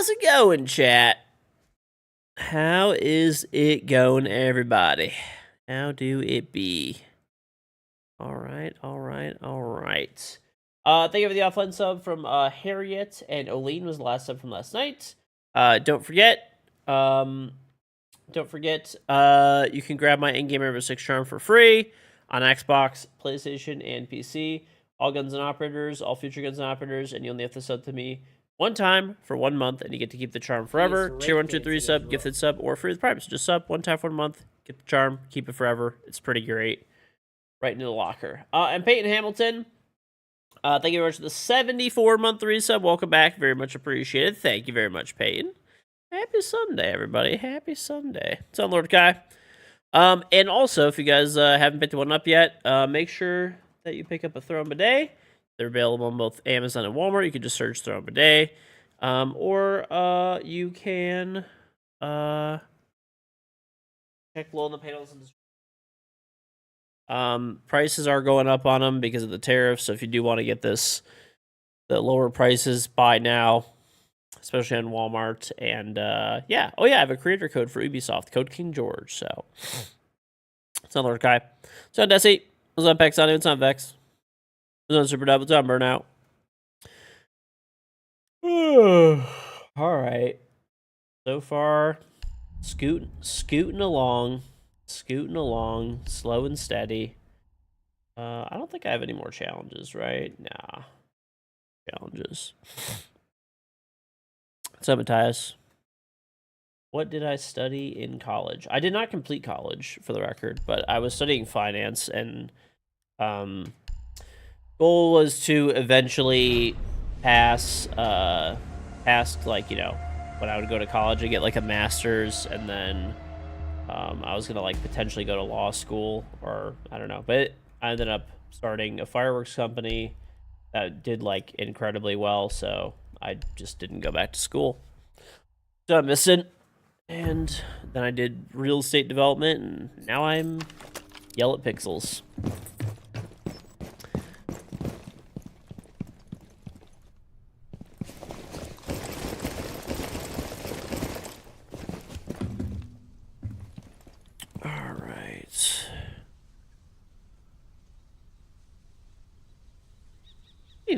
How's it going, chat? How is it going, everybody? How do it be? All right. Thank you for the offline sub from Harriet and Oline was the last sub from last night. Don't forget, you can grab my in-game Rainbow Six charm for free on Xbox, PlayStation, and PC. All guns and operators, all future guns and operators, and you only have to sub to me one time for 1 month, and you get to keep the charm forever. Tier 1, 2, 3 sub, gifted sub, or free with Prime. So just sub one time for 1 month, get the charm, keep it forever. It's pretty great. Right into the locker. And Peyton Hamilton, thank you very much for the 74-month resub. Welcome back. Very much appreciated. Thank you very much, Peyton. Happy Sunday, everybody. Happy Sunday. It's on Lord Kai. And also, if you guys haven't picked one up yet, make sure that you pick up a Throne Bidet. They're available on both Amazon and Walmart. You can just search Throne Bidet. Or you can check below in the panels and prices are going up on them because of the tariffs. So if you do want to get the lower prices, buy now, especially on Walmart. And yeah, I have a creator code for Ubisoft, code KingGeorge. So it's on Lord Kai. It's on Desi. It's on Pex. It's on Vex. It's on Super Dub. It's on Burnout. All right. So far, scooting along, slow and steady. I don't think I have any more challenges, right? Nah. Challenges. What's up, Matthias? What did I study in college? I did not complete college, for the record, but I was studying finance, and goal was to eventually pass, like, you know, when I would go to college and get like a master's, and then I was gonna like potentially go to law school, or I don't know, but I ended up starting a fireworks company that did like incredibly well, so I just didn't go back to school. So I missed it, and then I did real estate development, and now I'm yell at pixels.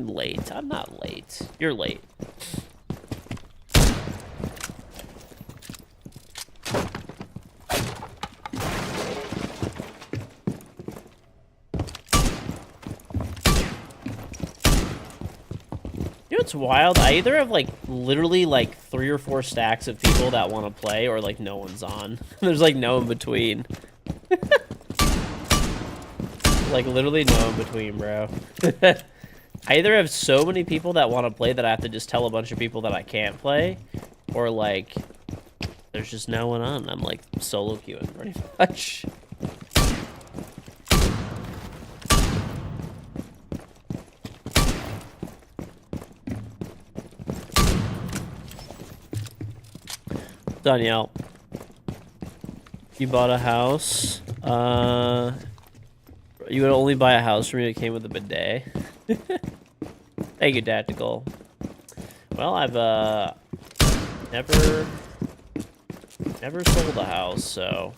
Late. I'm not late. You're late. You know what's wild? I either have like literally like 3 or 4 stacks of people that want to play, or like no one's on. There's like no in between. Like literally no in between, bro. I either have so many people that want to play that I have to just tell a bunch of people that I can't play, or like there's just no one on. I'm like solo queuing pretty much. Danielle, you bought a house. You would only buy a house from me that came with a bidet. Thank you, Tactical. Well, I've never sold a house, so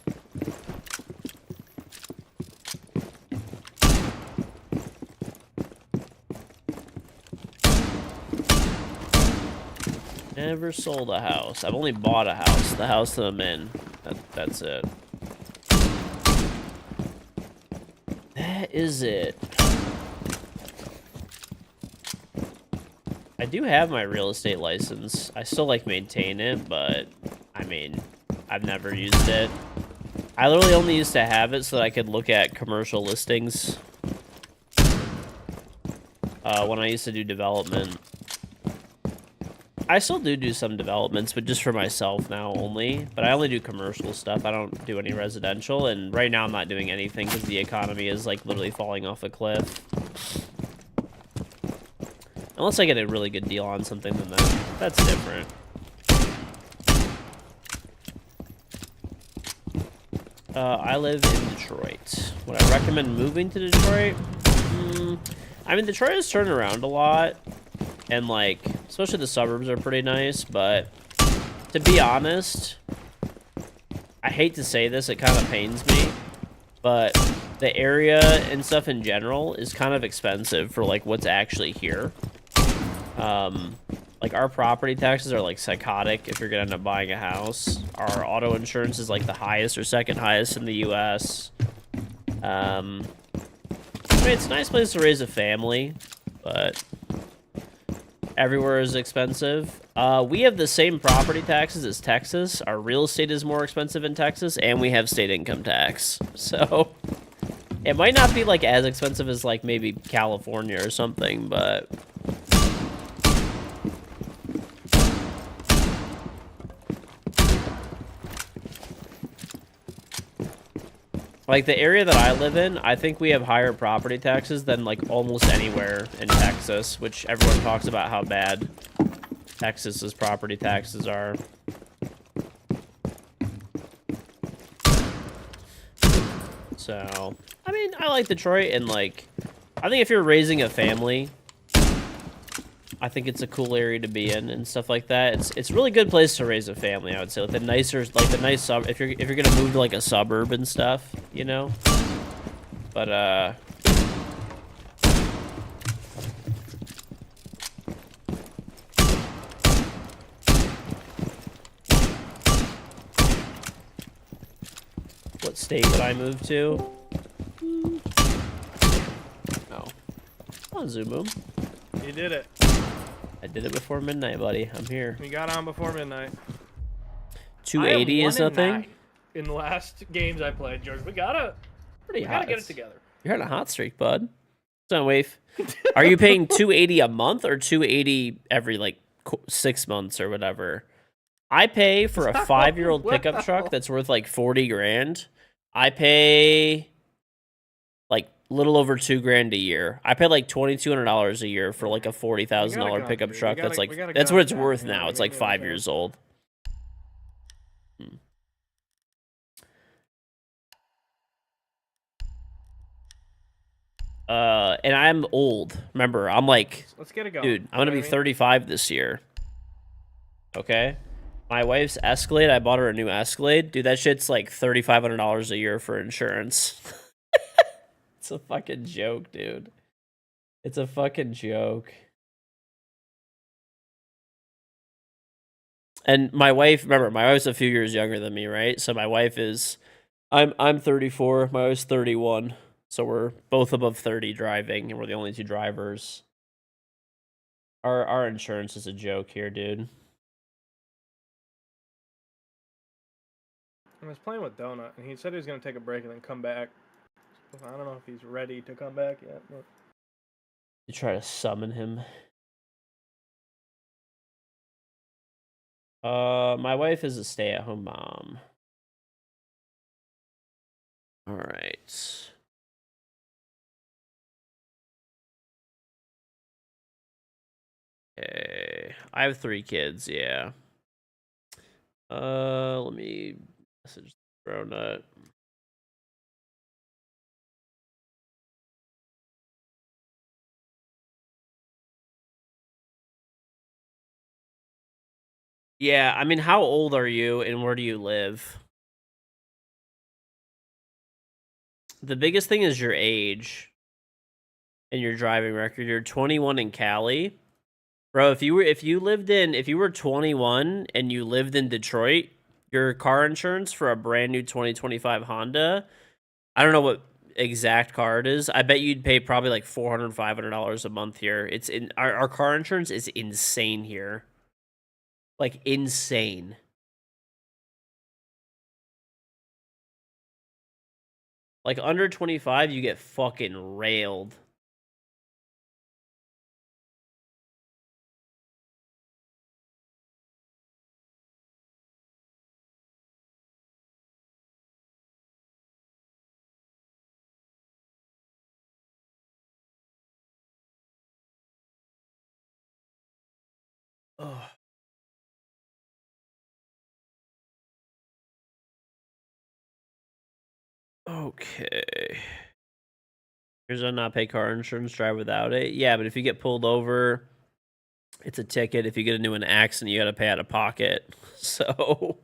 never sold a house. I've only bought a house. The house that I'm in. That's it. That is it. I do have my real estate license. I still like maintain it, but I mean, I've never used it. I literally only used to have it so that I could look at commercial listings when I used to do development. I still do some developments, but just for myself now only. But I only do commercial stuff. I don't do any residential, and right now I'm not doing anything because the economy is like literally falling off a cliff. Unless I get a really good deal on something, then that's different. I live in Detroit. Would I recommend moving to Detroit? I mean, Detroit has turned around a lot. And, like, especially the suburbs are pretty nice. But to be honest, I hate to say this, it kind of pains me, but the area and stuff in general is kind of expensive for like what's actually here. Like our property taxes are like psychotic if you're gonna end up buying a house. Our auto insurance is like the highest or second highest in the US. I mean, it's a nice place to raise a family, but everywhere is expensive. We have the same property taxes as Texas. Our real estate is more expensive in Texas, and we have state income tax. So it might not be like as expensive as like maybe California or something, but like the area that I live in, I think we have higher property taxes than like almost anywhere in Texas, which everyone talks about how bad Texas's property taxes are. So, I mean, I like Detroit, and like, I think if you're raising a family, I think it's a cool area to be in and stuff like that. It's a really good place to raise a family, I would say. Like the nicer, like the nice sub. If you're gonna move to like a suburb and stuff, you know. But what state would I move to? Oh, on Zoom Boom. You did it. I did it before midnight, buddy. I'm here. You got on before midnight. 280 is nothing. In the last games I played, George, we gotta get it together. You're on a hot streak, bud. So, Wave, are you paying 280 a month or 280 every like 6 months or whatever? I pay for a 5-year-old pickup truck that's worth like 40 grand. I pay like little over $2,000 a year. I pay like $2,200 a year for like a $40,000 pickup truck. That's like that's what it's worth now. It's like 5 years old. And I'm old. Remember, I'm like, let's get it going. Dude, I'm gonna be 35 this year. Okay. My wife's Escalade, I bought her a new Escalade. Dude, that shit's like $3,500 a year for insurance. It's a fucking joke, dude. It's a fucking joke. And my wife, remember, my wife's a few years younger than me, right? So my wife is, I'm 34, my wife's 31. So we're both above 30 driving, and we're the only two drivers. Our insurance is a joke here, dude. I was playing with Donut, and he said he was going to take a break and then come back. I don't know if he's ready to come back yet. But... You try to summon him. My wife is a stay-at-home mom. All right. Okay. I have 3 kids, yeah. Let me message Donut. Yeah, I mean, how old are you and where do you live? The biggest thing is your age and your driving record. You're 21 in Cali. Bro, if you were 21 and you lived in Detroit, your car insurance for a brand new 2025 Honda, I don't know what exact car it is. I bet you'd pay probably like $400, $500 a month here. It's in our car insurance is insane here. Like insane. Like under 25, you get fucking railed. Oh. Okay. Here's a not pay car insurance, drive without it. Yeah, but if you get pulled over, It's a ticket. If you get into an accident, you got to pay out of pocket. So.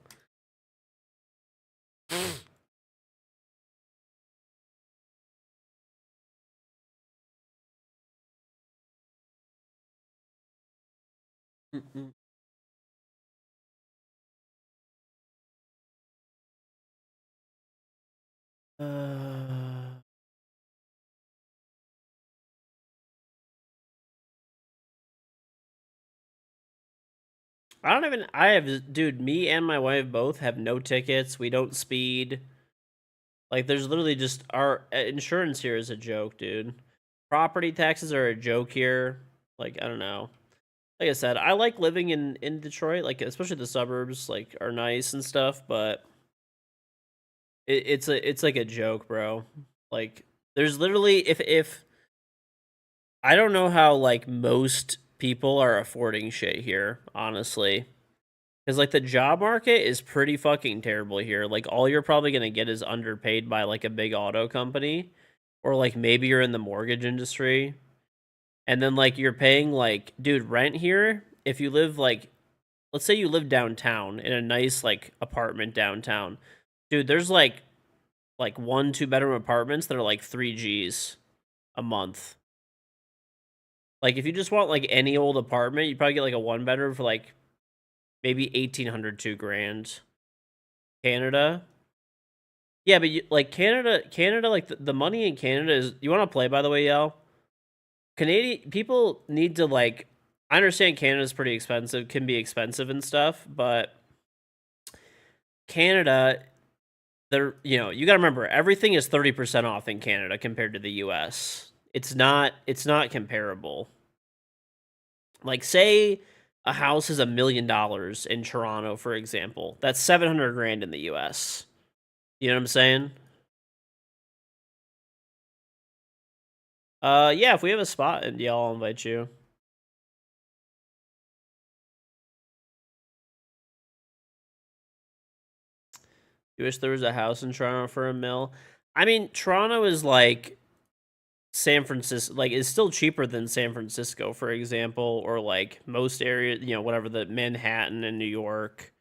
Uh, I don't even. I have, dude. Me and my wife both have no tickets. We don't speed. Like, there's literally just our insurance here is a joke, dude. Property taxes are a joke here. Like, I don't know. Like I said, I like living in Detroit. Like, especially the suburbs, like, are nice and stuff. But it's like a joke, bro. Like, there's literally if I don't know how like most people are affording shit here, honestly. Because, like, the job market is pretty fucking terrible here. Like, all you're probably going to get is underpaid by, like, a big auto company. Or, like, maybe you're in the mortgage industry. And then, like, you're paying, like, dude, rent here, if you live, like, let's say you live downtown in a nice, like, apartment downtown. Dude, there's, like 1, 2 bedroom apartments that are, like, 3 Gs a month. Like, if you just want, like, any old apartment, you probably get, like, a 1 bedroom for, like, maybe 1,800, $2,000. Canada. Yeah, but like Canada, like the money in Canada is. You want to play, by the way, Yell? Canadian people need to like. I understand Canada's pretty expensive, can be expensive and stuff, but Canada, you got to remember everything is 30% off in Canada compared to the U.S. It's not comparable. Like, say a house is $1 million in Toronto, for example. That's 700 grand in the U.S. You know what I'm saying? Yeah, if we have a spot, and yeah, I'll invite you. You wish there was a house in Toronto for $1 million? I mean, Toronto is like San Francisco, like, is still cheaper than San Francisco, for example, or like most areas, whatever, the Manhattan and New York,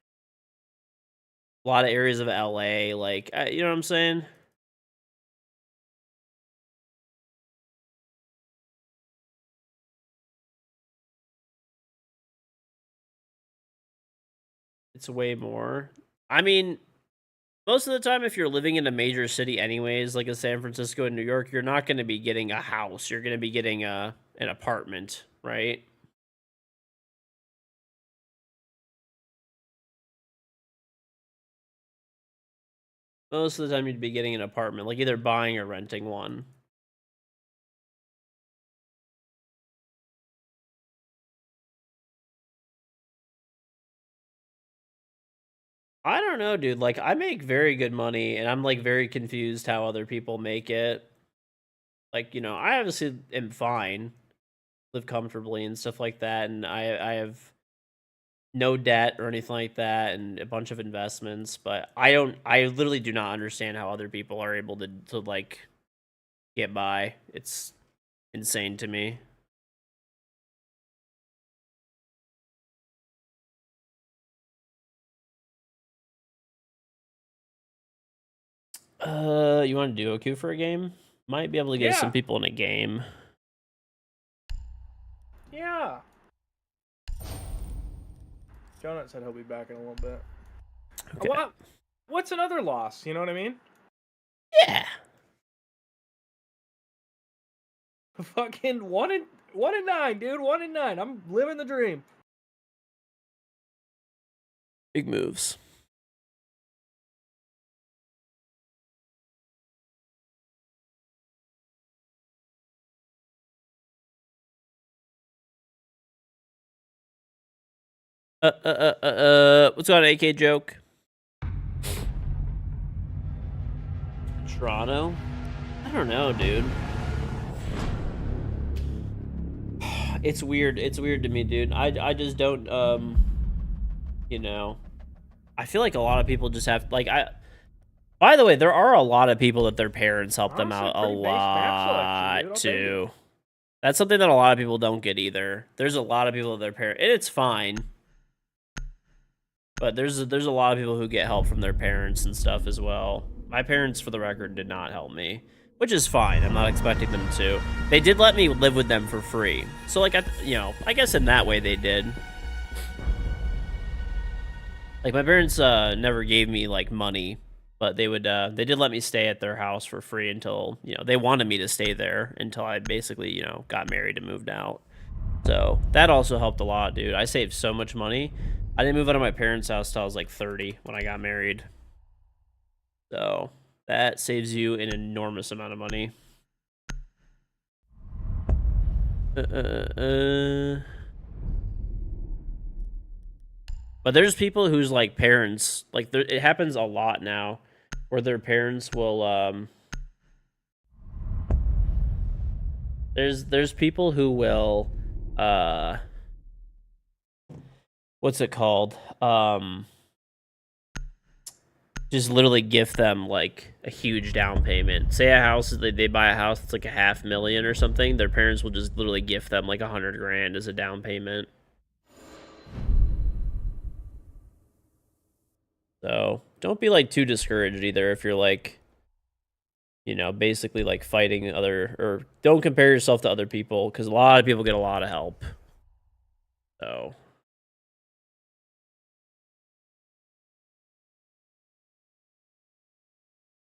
a lot of areas of LA, like, you know what I'm saying? It's way more. I mean, most of the time, if you're living in a major city, anyways, like a San Francisco and New York, you're not going to be getting a house. You're going to be getting an apartment, right? Most of the time, you'd be getting an apartment, like either buying or renting one. I don't know, dude. Like, I make very good money, and I'm like very confused how other people make it. Like, I obviously am fine, live comfortably and stuff like that, and I have no debt or anything like that, and a bunch of investments. But I literally do not understand how other people are able to like get by. It's insane to me. You want to do a queue for a game? Might be able to get some people in a game. Yeah. Jonathan said he'll be back in a little bit. Okay. What's another loss? You know what I mean? Yeah. Fucking 1-9, dude. 1-9. I'm living the dream. Big moves. What's going on, AK Joke? Toronto? I don't know, dude. It's weird. It's weird to me, dude. I just don't, I feel like a lot of people just have, like, by the way, there are a lot of people that their parents help them out a lot, too. That's something that a lot of people don't get either. There's a lot of people with their parents, and it's fine. But there's a lot of people who get help from their parents and stuff as well. My parents, for the record, did not help me, which is fine. I'm not expecting them to. They did let me live with them for free. So, like, I guess in that way they did. Like, my parents never gave me, like, money, but they did let me stay at their house for free until, they wanted me to stay there until I basically, got married and moved out. So that also helped a lot, dude. I saved so much money. I didn't move out of my parents' house till I was like 30 when I got married. So that saves you an enormous amount of money. But there's people whose like parents, like it happens a lot now, where their parents will there's people who will what's it called? Just literally gift them like a huge down payment. Say a house, they buy a house that's like $500,000 or something. Their parents will just literally gift them like $100,000 as a down payment. So don't be like too discouraged either if you're like, basically like fighting or don't compare yourself to other people because a lot of people get a lot of help. So.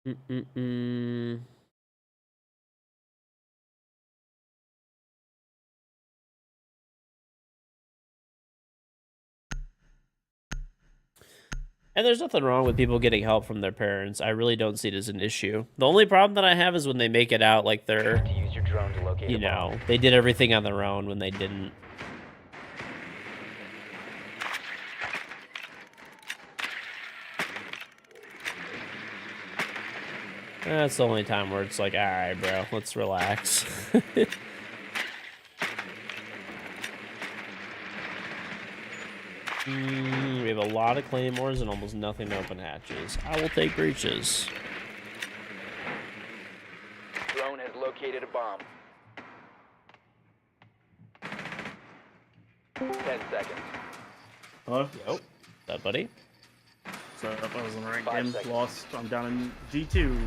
And there's nothing wrong with people getting help from their parents. I really don't see it as an issue. The only problem that I have is when they make it out like they're, they did everything on their own when they didn't. That's the only time where it's like, all right, bro, let's relax. We have a lot of claymores and almost nothing to open hatches. I will take breaches. Drone has located a bomb. 10 seconds. Hello? Yo, that buddy? So I was in the right 5 game, seconds. lost. I'm down in D2.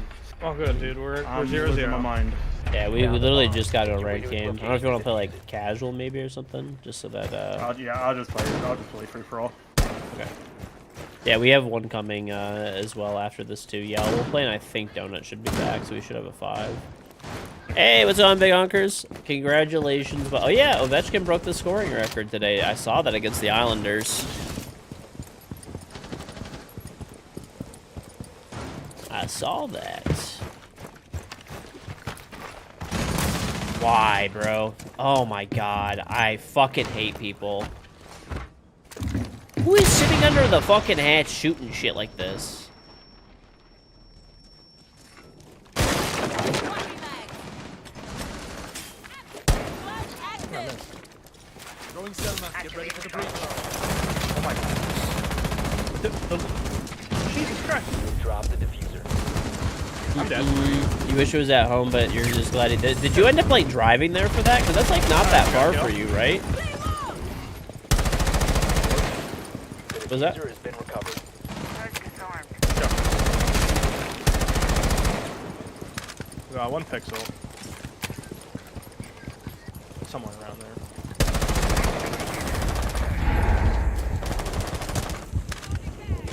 Oh, good, dude. We're Losing 0-0. my mind. Yeah, we literally just got to a ranked Individual game. I don't know if you want to play locations. like casual maybe or something, just so that I'll just play free for all. Okay. Yeah, we have one coming as well after this too. Yeah, we'll play, and I think Donut should be back, so we should have a 5. Hey, what's on, Big Honkers? Congratulations! Oh yeah, Ovechkin broke the scoring record today. I saw that against the Islanders. I saw that. Why, bro? Oh my god, I fucking hate people. Who is sitting under the fucking hatch shooting shit like this? Throwing Selma. Get ready for the breach. Oh my god. Jesus Christ. Drop the diffuser. I'm dead. You wish it was at home, but you're just glad he did. Did you end up like driving there for that? Because that's like not that far for you, right? The Was that? diffuser has been recovered. We got 1 pixel. Somewhere around there.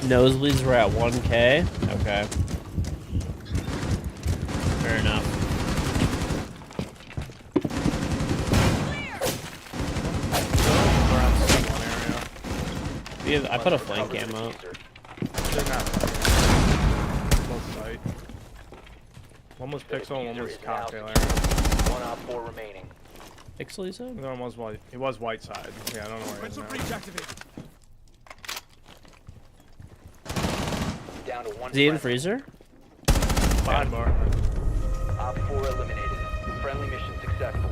Nosebleeds were at 1K. Okay. Fair enough. Around C1 area. I put a flank Cover the cam up. diffuser. They're not. Both site. One was The pixel and one diffuser was is now cocktail secured. area. 1 op 4 remaining. Pixel, you said? The other one was white. He was white side. Yeah, I don't know where he is Rental now. breach activated. Down to 1 Is he in friendly. freezer? Sidebar. Op 4 eliminated. Friendly mission successful.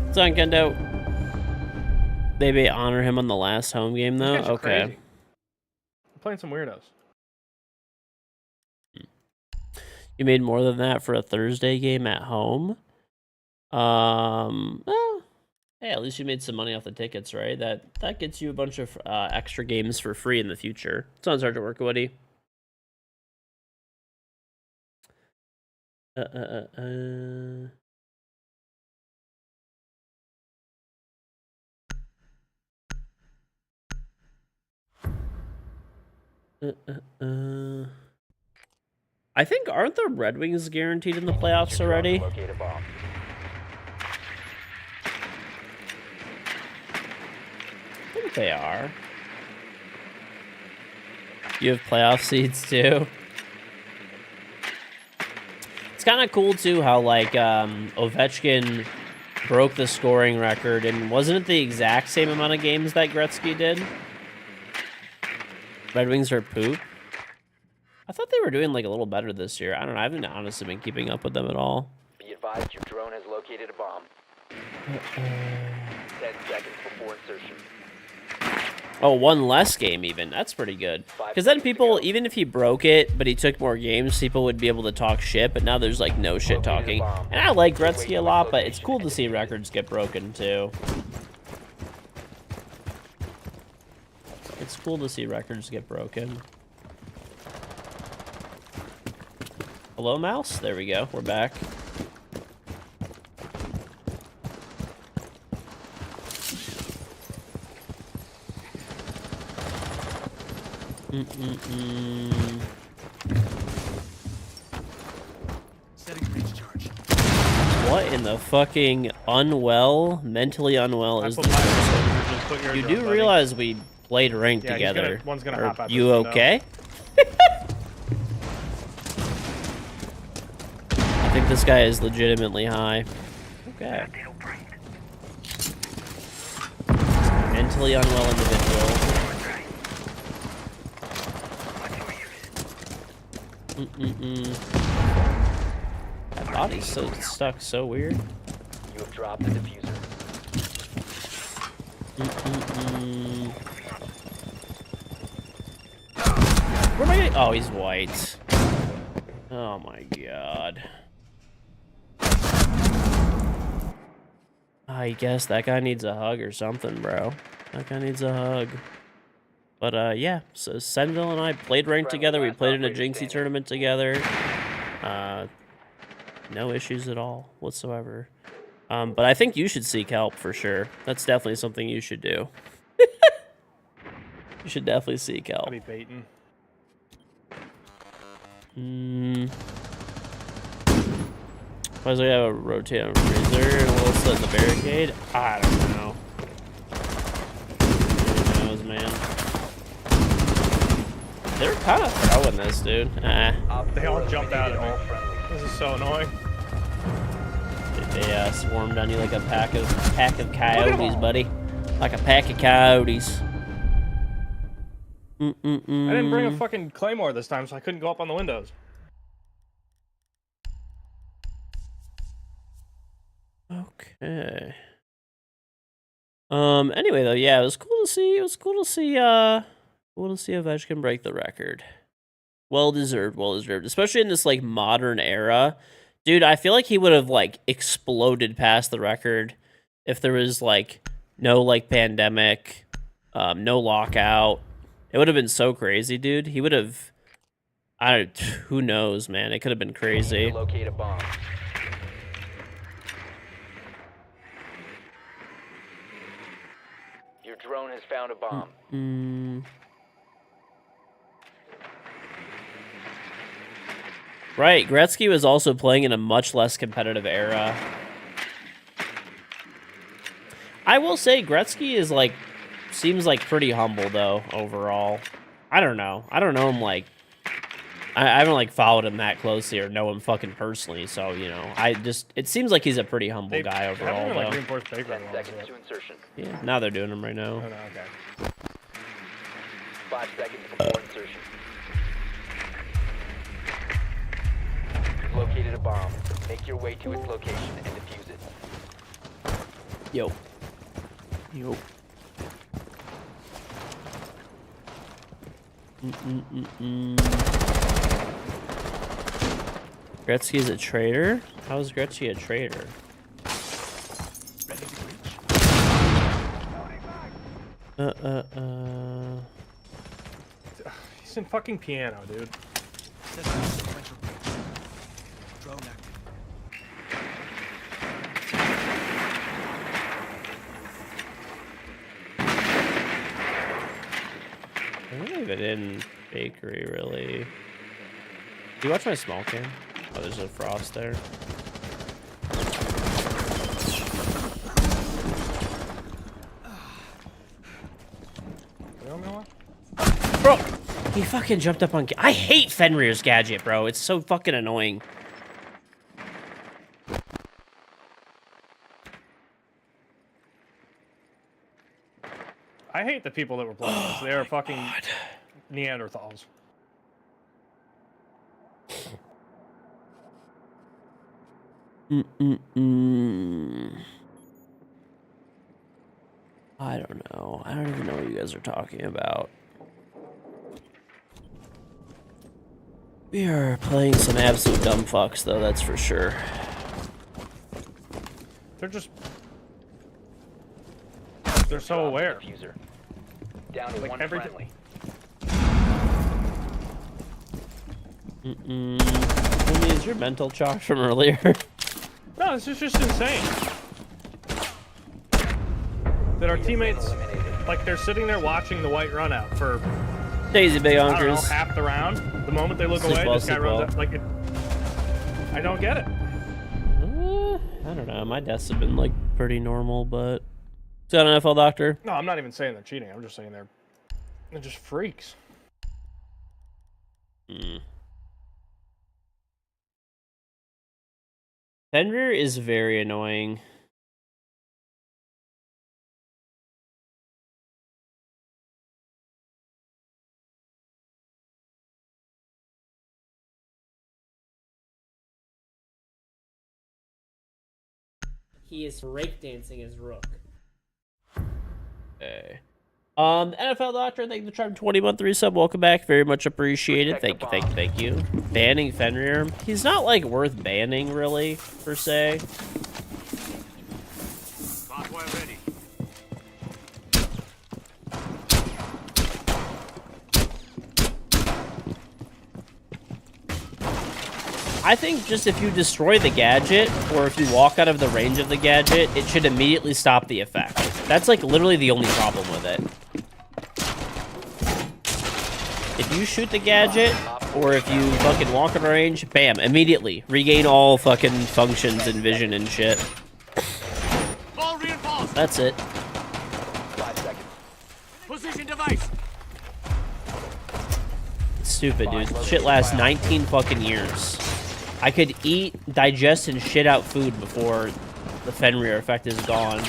What's on, Kendo? Maybe honor him on the last home game, These though? guys are Okay. crazy. I'm playing some weirdos. You made more than that for a Thursday game at home. Well, hey, at least you made some money off the tickets, right? That gets you a bunch of extra games for free in the future. Sounds hard to work, Woody. I think, aren't the Red Wings guaranteed in the playoffs already? Locate a bomb. I think they are. You have playoff seeds too. It's kind of cool too how like Ovechkin broke the scoring record, and wasn't it the exact same amount of games that Gretzky did? Red Wings are poop. I thought they were doing like a little better this year. I don't know. I haven't honestly been keeping up with them at all. Be advised your drone has located a bomb. 10 seconds before insertion. Oh, one less game even. That's pretty good. Because then people, even if he broke it, but he took more games, people would be able to talk shit. But now there's like no shit talking. And I like Gretzky a lot, but it's cool to see records get broken too. It's cool to see records get broken. Hello, mouse? There we go. We're back. Setting breach charge. What in the fucking mentally unwell is put this mine in, person? so just put yours You on, do buddy. realize we played ranked Yeah, he's together. gonna- one's gonna Are hop out you this window. okay? I think this guy is legitimately high. Okay. Mentally unwell individual. That body's so stuck, so weird. You have dropped the diffuser. Where am I getting? Oh, he's white. Oh my god. I guess that guy needs a hug or something, bro. That guy needs a hug. But yeah, so Senville and I played ranked together. We played in a Jinxie tournament together. No issues at all whatsoever. But I think you should seek help for sure. That's definitely something you should do. You should definitely seek help. I'll be baiting. Why does we have a rotate on freezer and we'll set the barricade? I don't know. Who knows, man? They're kind of throwing this, dude. They all jumped out at All me. friendly. This is so annoying. They swarmed on you like a pack of coyotes, buddy. Like a pack of coyotes. I didn't bring a fucking claymore this time, so I couldn't go up on the windows. Okay. Anyway, though, yeah, it was cool to see. It was cool to see. Cool to see Ovechkin break the record. Well deserved. Well deserved. Especially in this like modern era, dude. I feel like he would have like exploded past the record if there was like no like pandemic, no lockout. It would have been so crazy, dude. He would have. Who knows, man? It could have been crazy. Locate a bomb. Your drone has found a bomb. Right, Gretzky was also playing in a much less competitive era. I will say Gretzky is like seems like pretty humble though overall. I don't know. I don't know him like I haven't like followed him that closely or know him fucking personally, so you know, it seems like he's a pretty humble guy haven't overall even, like, though. reinforced paper 10 in a while, seconds so- to insertion. Yeah, now they're doing him right now. Oh, no, okay. 5 seconds before insertion. You've located a bomb. Make your way to its location and defuse it. Yo. Yo. Gretzky's a traitor? How is Gretzky a traitor? Ready to breach. He's in fucking piano, dude. Set up sequential breach. Drone active. I'm not even in bakery, really. Do you watch my small cam? Oh, there's a frost there. You know what? Bro, he fucking jumped up on... I hate Fenrir's gadget, bro. It's so fucking annoying. I hate the people that were playing this. They are fucking Neanderthals. I don't know. I don't even know what you guys are talking about. We are playing some absolute dumb fucks, though, that's for sure. They're just... They're so aware. Diffuser. Down to Like one everything- friendly. Homie, is your mental chalk from earlier? No, this is just insane. That our teammates, like, they're sitting there watching the white run out for, Daisy big I don't know, honkers. half the round. The moment they look Sleep away, well, this guy sleep runs well. up. Like, I don't get it. I don't know. My deaths have been, like, pretty normal, but... Is that an NFL doctor? No, I'm not even saying they're cheating. I'm just saying they're just freaks. Fenrir is very annoying. He is breakdancing as Rook. Okay. NFL Doctor, thank you for the 20-month resub. Welcome back. Very much appreciated. Thank you, thank you, thank you. Banning Fenrir. He's not, like, worth banning, really, per se. Hardware ready. I think just if you destroy the gadget, or if you walk out of the range of the gadget, it should immediately stop the effect. That's, like, literally the only problem with it. If you shoot the gadget, or if you fucking walk out of range, bam, immediately. Regain all fucking functions and vision and shit. All reinforced. That's it. 5 seconds. Position device. It's stupid, dude. Shit lasts 19 fucking years. I could eat, digest, and shit out food before the Fenrir effect is gone.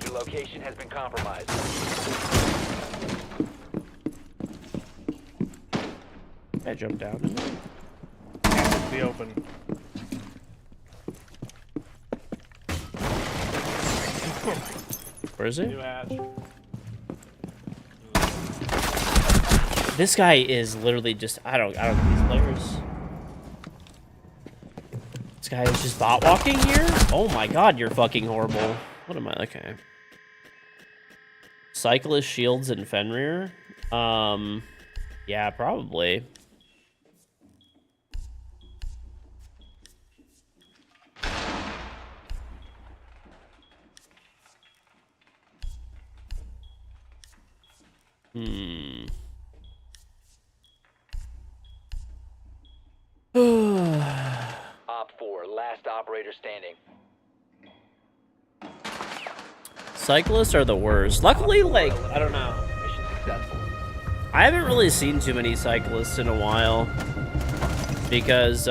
Your location has been compromised. I jumped down in it. The open. Where is New it? Ash. This guy is literally just I don't get these players. This guy is just bot walking here? Oh my god, you're fucking horrible. What am I? Okay. Cyclist, Shields, and Fenrir? Yeah, probably. Op 4, last operator standing. Cyclists are the worst. Luckily, like, I don't know. Mission successful. I haven't really seen too many cyclists in a while. Because,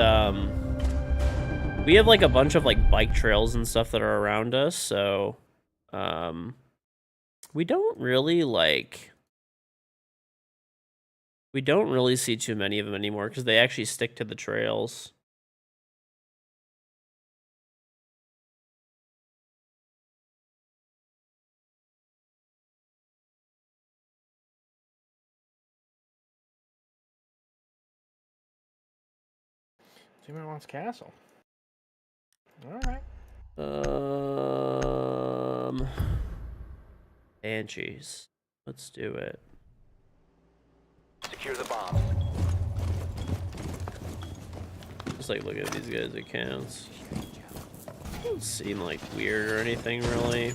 we have, like, a bunch of, like, bike trails and stuff that are around us, so, we don't really, like... We don't really see too many of them anymore, because they actually stick to the trails. Teammate wants castle. Alright. Banshees. Let's do it. Secure the bombs. Just like looking at these guys' accounts. Doesn't seem like weird or anything really.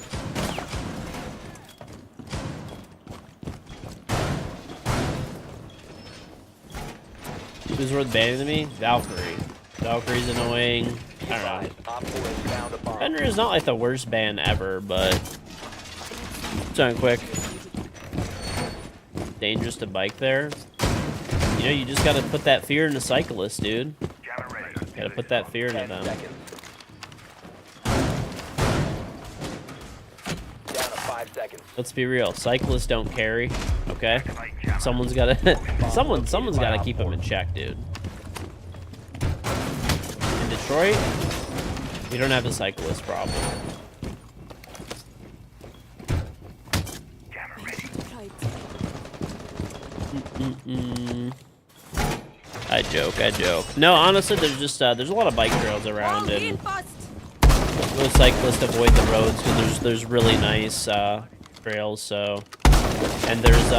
Who's worth banning to me? Valkyrie. Valkyrie's annoying. I don't know. Op 4 has found a bomb. Fender is not like the worst ban ever, but it's done quick. Dangerous to bike there. You know, you just gotta put that fear into Cyclist, dude. Gotta put that fear into 10 them. seconds. Down to 5 seconds. Let's be real. Cyclists don't carry. Okay, someone's gotta, someone's gotta keep them in check, dude. In Detroit, we don't have a cyclist problem. I joke. No, honestly, there's just there's a lot of bike trails around, and most cyclists avoid the roads because there's really nice trails. So, and there's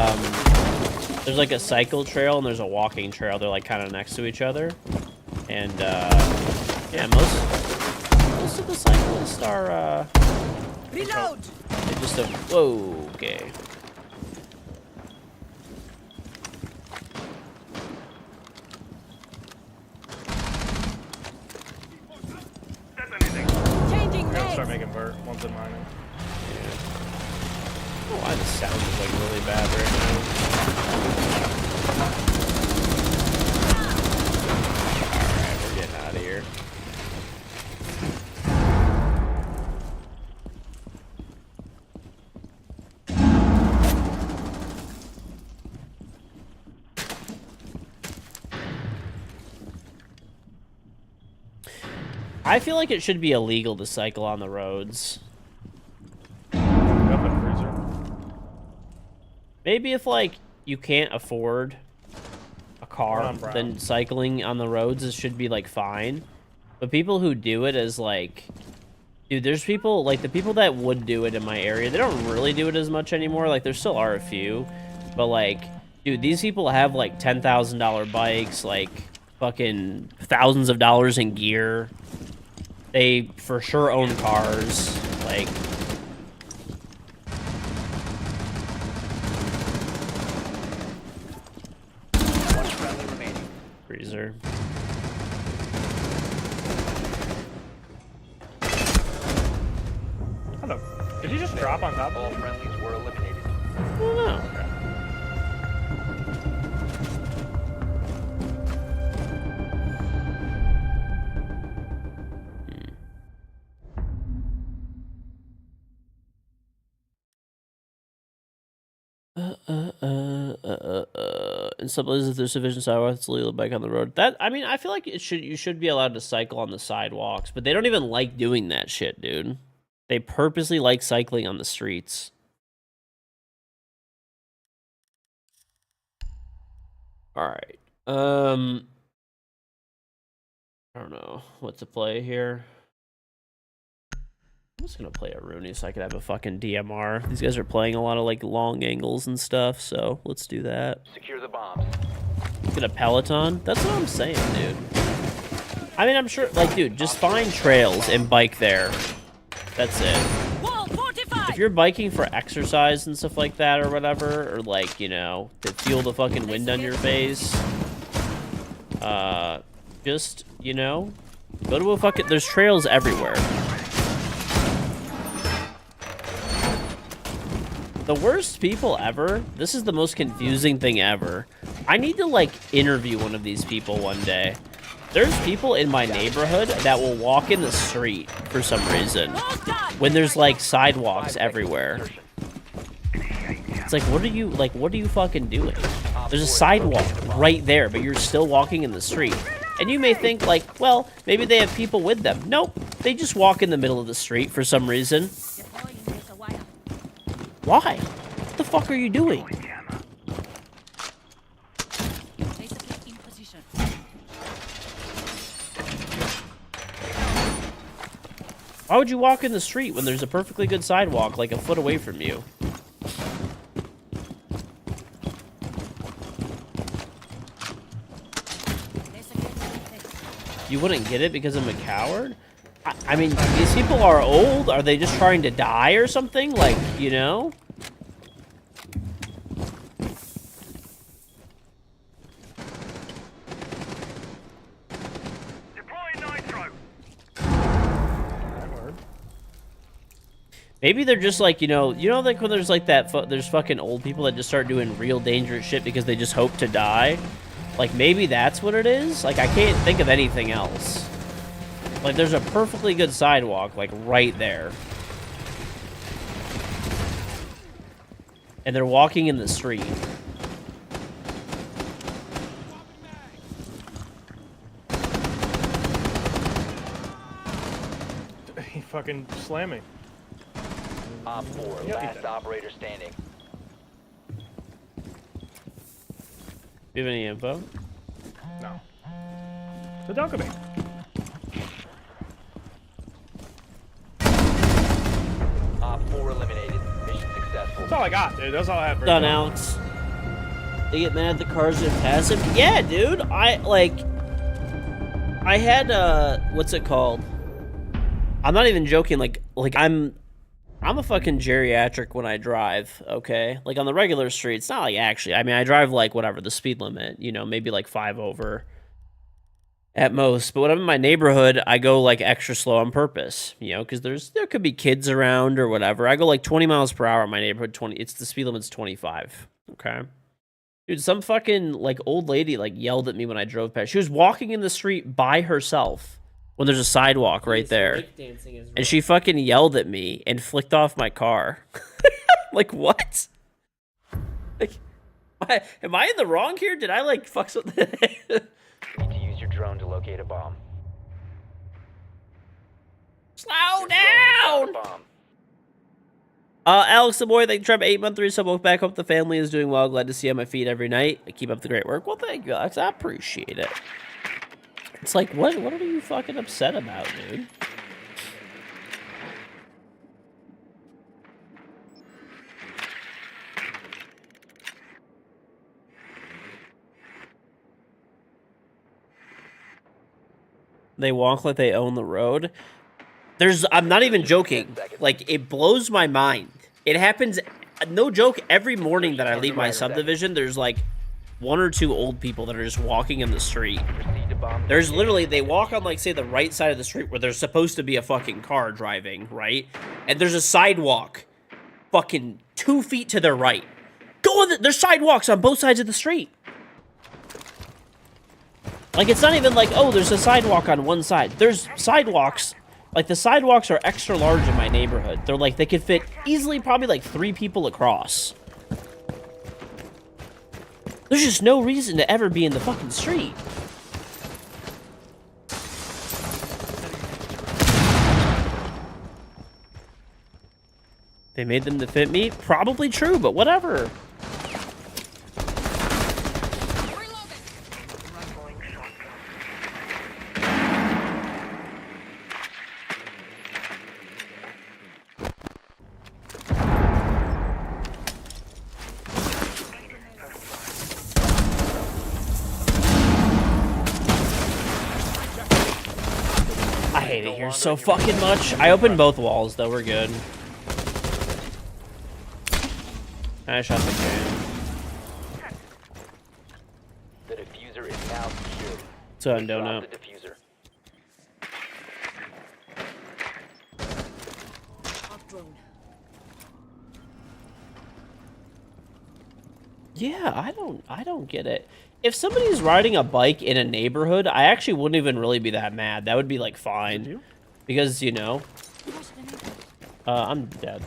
like a cycle trail and there's a walking trail. They're like kind of next to each other, and yeah, most of the cyclists are Reload! they just whoa, okay. Changing We're gonna start lanes! making vert once in mining. Oh, why the sound is like really bad right now. Alright, we're getting out of here. I feel like it should be illegal to cycle on the roads. Up in freezer. Maybe if, like, you can't afford a car, Brown, brown. then cycling on the roads should be, like, fine. But people who do it as, like... Dude, there's people, like, the people that would do it in my area, they don't really do it as much anymore. Like, there still are a few. But, like, dude, these people have, like, $10,000 bikes, like, fucking thousands of dollars in gear. They for sure own cars. Like... One friendly remaining. Freezer. Hello. Did he just drop on top All of me? friendlies were eliminated. I don't know. In some places, if there's sufficient sidewalks, it's legal to bike on the road. That, I mean, I feel like you should be allowed to cycle on the sidewalks, but they don't even like doing that shit, dude. They purposely like cycling on the streets. All right. I don't know what to play here. I'm just gonna play a Rooney so I could have a fucking DMR. These guys are playing a lot of like long angles and stuff, so let's do that. Secure the bombs. Get a Peloton? That's what I'm saying, dude. I mean, I'm sure, like, dude, just find trails and bike there. That's it. Wall fortified! If you're biking for exercise and stuff like that or whatever, or like, you know, to feel the fucking wind on your face, just, you know, go to a fucking, there's trails everywhere. The worst people ever, this is the most confusing thing ever. I need to, like, interview one of these people one day. There's people in my neighborhood that will walk in the street for some reason when there's, like, sidewalks everywhere. It's like, what are you fucking doing? There's a sidewalk right there, but you're still walking in the street. And you may think, like, well, maybe they have people with them. Nope, they just walk in the middle of the street for some reason. Why? What the fuck are you doing? Why would you walk in the street when there's a perfectly good sidewalk like a foot away from you? You wouldn't get it because I'm a coward? I mean, these people are old. Are they just trying to die or something? Like, you know? Maybe they're just like, you know, like when there's like there's fucking old people that just start doing real dangerous shit because they just hope to die. Like, maybe that's what it is? Like, I can't think of anything else. Like, there's a perfectly good sidewalk, like, right there. And they're walking in the street. He fucking slammed me. Op 4, Yeah, he last did. operator standing. Do you have any info? No. So don't come in. Op 4 eliminated. Mission successful. That's all I got, dude. That's all I have for Done, you. Alex. They get mad at the cars that pass him? Yeah, dude. I had, what's it called? I'm not even joking. Like I'm a fucking geriatric when I drive, okay? Like, on the regular street, it's not like actually. I mean, I drive, like, whatever, the speed limit, you know, maybe, like, 5 over at most. But when I'm in my neighborhood, I go, like, extra slow on purpose, you know, because there could be kids around or whatever. I go, like, 20 miles per hour in my neighborhood. The speed limit's 25, okay? Dude, some fucking, like, old lady, like, yelled at me when I drove past. She was walking in the street by herself when there's a sidewalk right there. And she fucking yelled at me and flicked off my car. Like, what? Like, am I in the wrong here? Did I, like, fuck something? You need to use your drone to locate a bomb. Slow Your drone has found down! a bomb. Alex the boy, thank you for 8 month 3 sub. Welcome back. Hope the family is doing well. Glad to see you on my feed every night. Keep up the great work. Well, thank you, Alex. I appreciate it. It's like, what are you fucking upset about, dude? They walk like they own the road. I'm not even joking. Like, it blows my mind. It happens, no joke, every morning that I leave my subdivision, there's like 1 or 2 old people that are just walking in the street. Proceed to bomb. There's literally, they walk on, like, say, the right side of the street where there's supposed to be a fucking car driving, right? And there's a sidewalk fucking 2 feet to their right. There's sidewalks on both sides of the street. Like, it's not even like, oh, there's a sidewalk on one side. There's sidewalks. Like, the sidewalks are extra large in my neighborhood. They're like, they could fit easily probably like 3 people across. There's just no reason to ever be in the fucking street. They made them to fit me? Probably true, but whatever. I hate it here so fucking much. I opened both walls, though. We're good. I shot the can. The diffuser is now secured. So I Drop don't know. the diffuser. Hot drone. Yeah, I don't get it. If somebody's riding a bike in a neighborhood, I actually wouldn't even really be that mad. That would be like fine. You? Because, you know, I'm dead.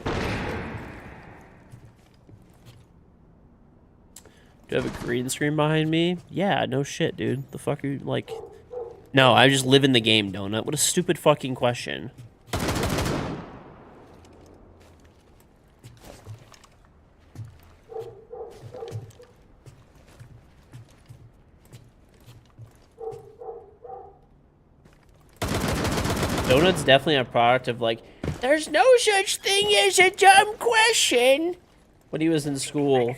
Do you have a green screen behind me? Yeah, no shit, dude. The fuck are you, like... No, I just live in the game, Donut. What a stupid fucking question. Donut's definitely a product of like, there's no such thing as a dumb question when he was in school.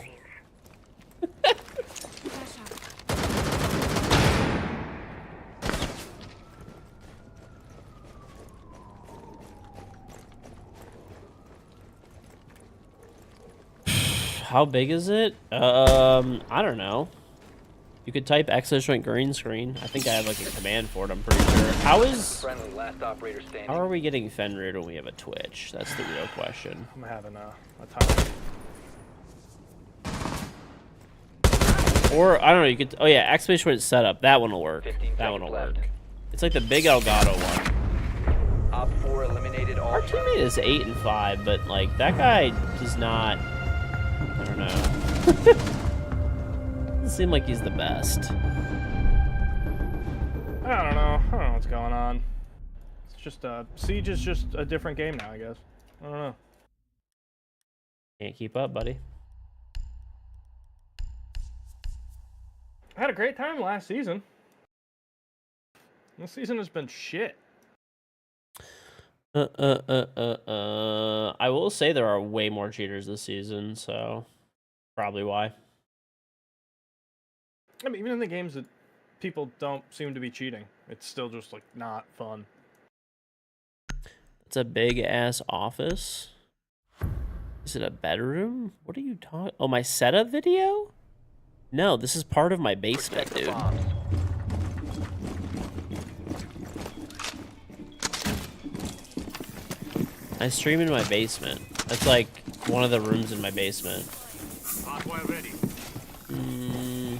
How big is it? I don't know. You could type / green screen. I think I have like a command for it, I'm pretty sure. Friendly, last operator standing. How are we getting Fenrir when we have a Twitch? That's the real question. I'm having a time. Or, I don't know, you could, oh yeah, / setup. That one will work. 15 That one will seconds work. left. It's like the big Elgato one. Op 4 eliminated all Our friendly. teammate is 8 and 5, but like, that guy does not, I don't know. Doesn't seem like he's the best. I don't know what's going on. It's just Siege is just a different game now, I guess. I don't know. Can't keep up, buddy. I had a great time last season. This season has been shit. I will say there are way more cheaters this season, so probably why. I mean, even in the games that people don't seem to be cheating, it's still just like not fun. It's a big ass office. Is it a bedroom? What are you talking? Oh, my setup video? No, this is part of my basement, Protect the dude. bombs. I stream in my basement. That's like one of the rooms in my basement. Hardware ready. Mm,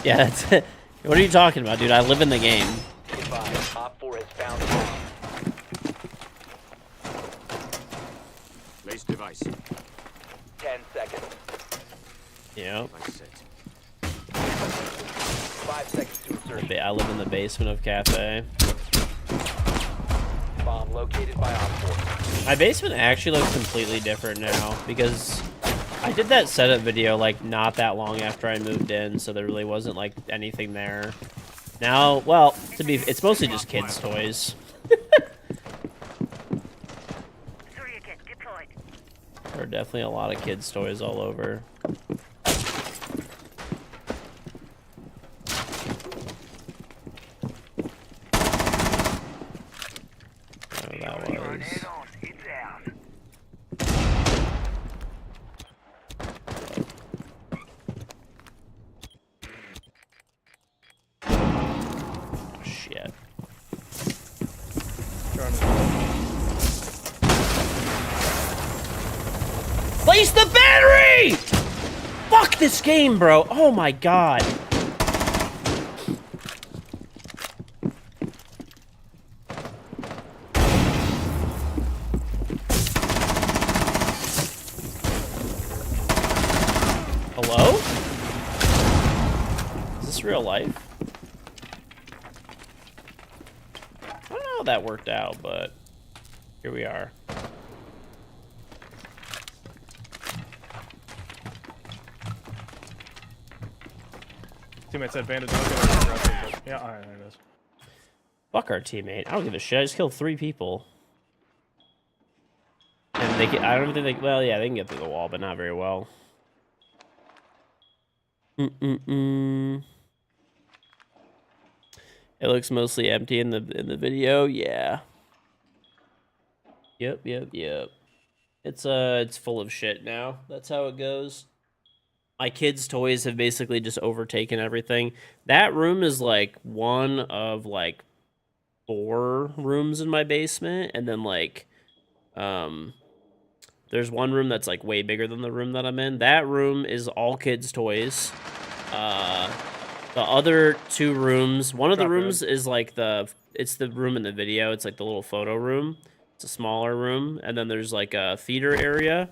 yeah, that's it. What are you talking about, dude? I live in the game. Advise, Op 4 has found a bomb. Place device. 10 seconds. Yep. Device set. 5 seconds to insertion. I live in the basement of Cafe. Bomb located by Op 4. My basement actually looks completely different now because I did that setup video like not that long after I moved in, so there really wasn't like anything there. Now, well, it's mostly just kids' toys. There are definitely a lot of kids' toys all over. Oh, that was. Shit. Place the battery! Fuck this game, bro. Oh my god. Hello? Is this real life? I don't know how that worked out, but here we are. Teammate said bandage. Look at it, aggressive, but yeah, alright, there it is. Fuck our teammate. I don't give a shit. I just killed 3 people. And they can, I don't think they, well, yeah, they can get through the wall, but not very well. It looks mostly empty in the video. Yeah. Yep. It's full of shit now. That's how it goes. My kids' toys have basically just overtaken everything. That room is like one of like 4 rooms in my basement, and then like there's one room that's like way bigger than the room that I'm in. That room is all kids' toys. The other 2 rooms, one of the rooms is like it's the room in the video. It's like the little photo room. It's a smaller room, and then there's like a theater area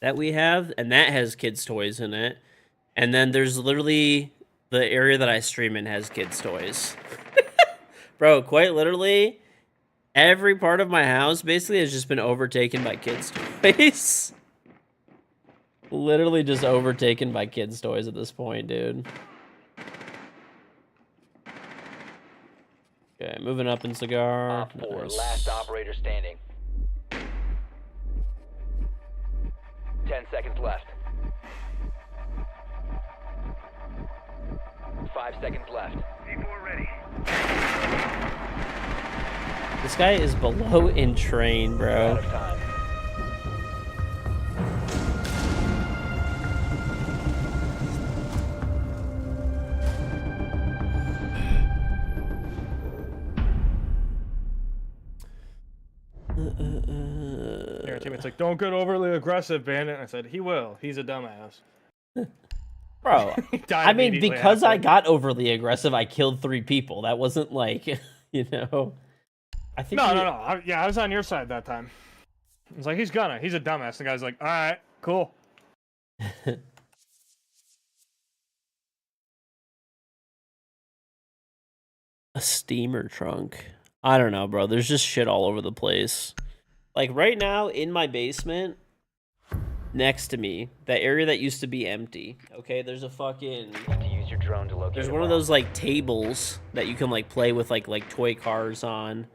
that we have, and that has kids' toys in it. And then there's literally the area that I stream in has kids' toys. Bro, quite literally, every part of my house basically has just been overtaken by kids' toys. Literally just overtaken by kids' toys at this point, dude. Okay, moving up in cigar. Op 4, Nice. last operator standing. 10 seconds left. 5 seconds left. This guy is below in train, Out bro. of time. Your teammate's like, don't get overly aggressive, Bandit. I said, he will. He's a dumbass. Bro, He died I mean, immediately because I after. got overly aggressive, I killed 3 people. That wasn't like, you know. I think. No, you- no, no. I was on your side that time. I was like, he's a dumbass. The guy's like, all right, cool. A steamer trunk. I don't know, bro. There's just shit all over the place. Like right now in my basement, next to me, that area that used to be empty. Okay, there's a fucking. To use your drone to locate There's a one of bomb. those like tables that you can like play with like toy cars on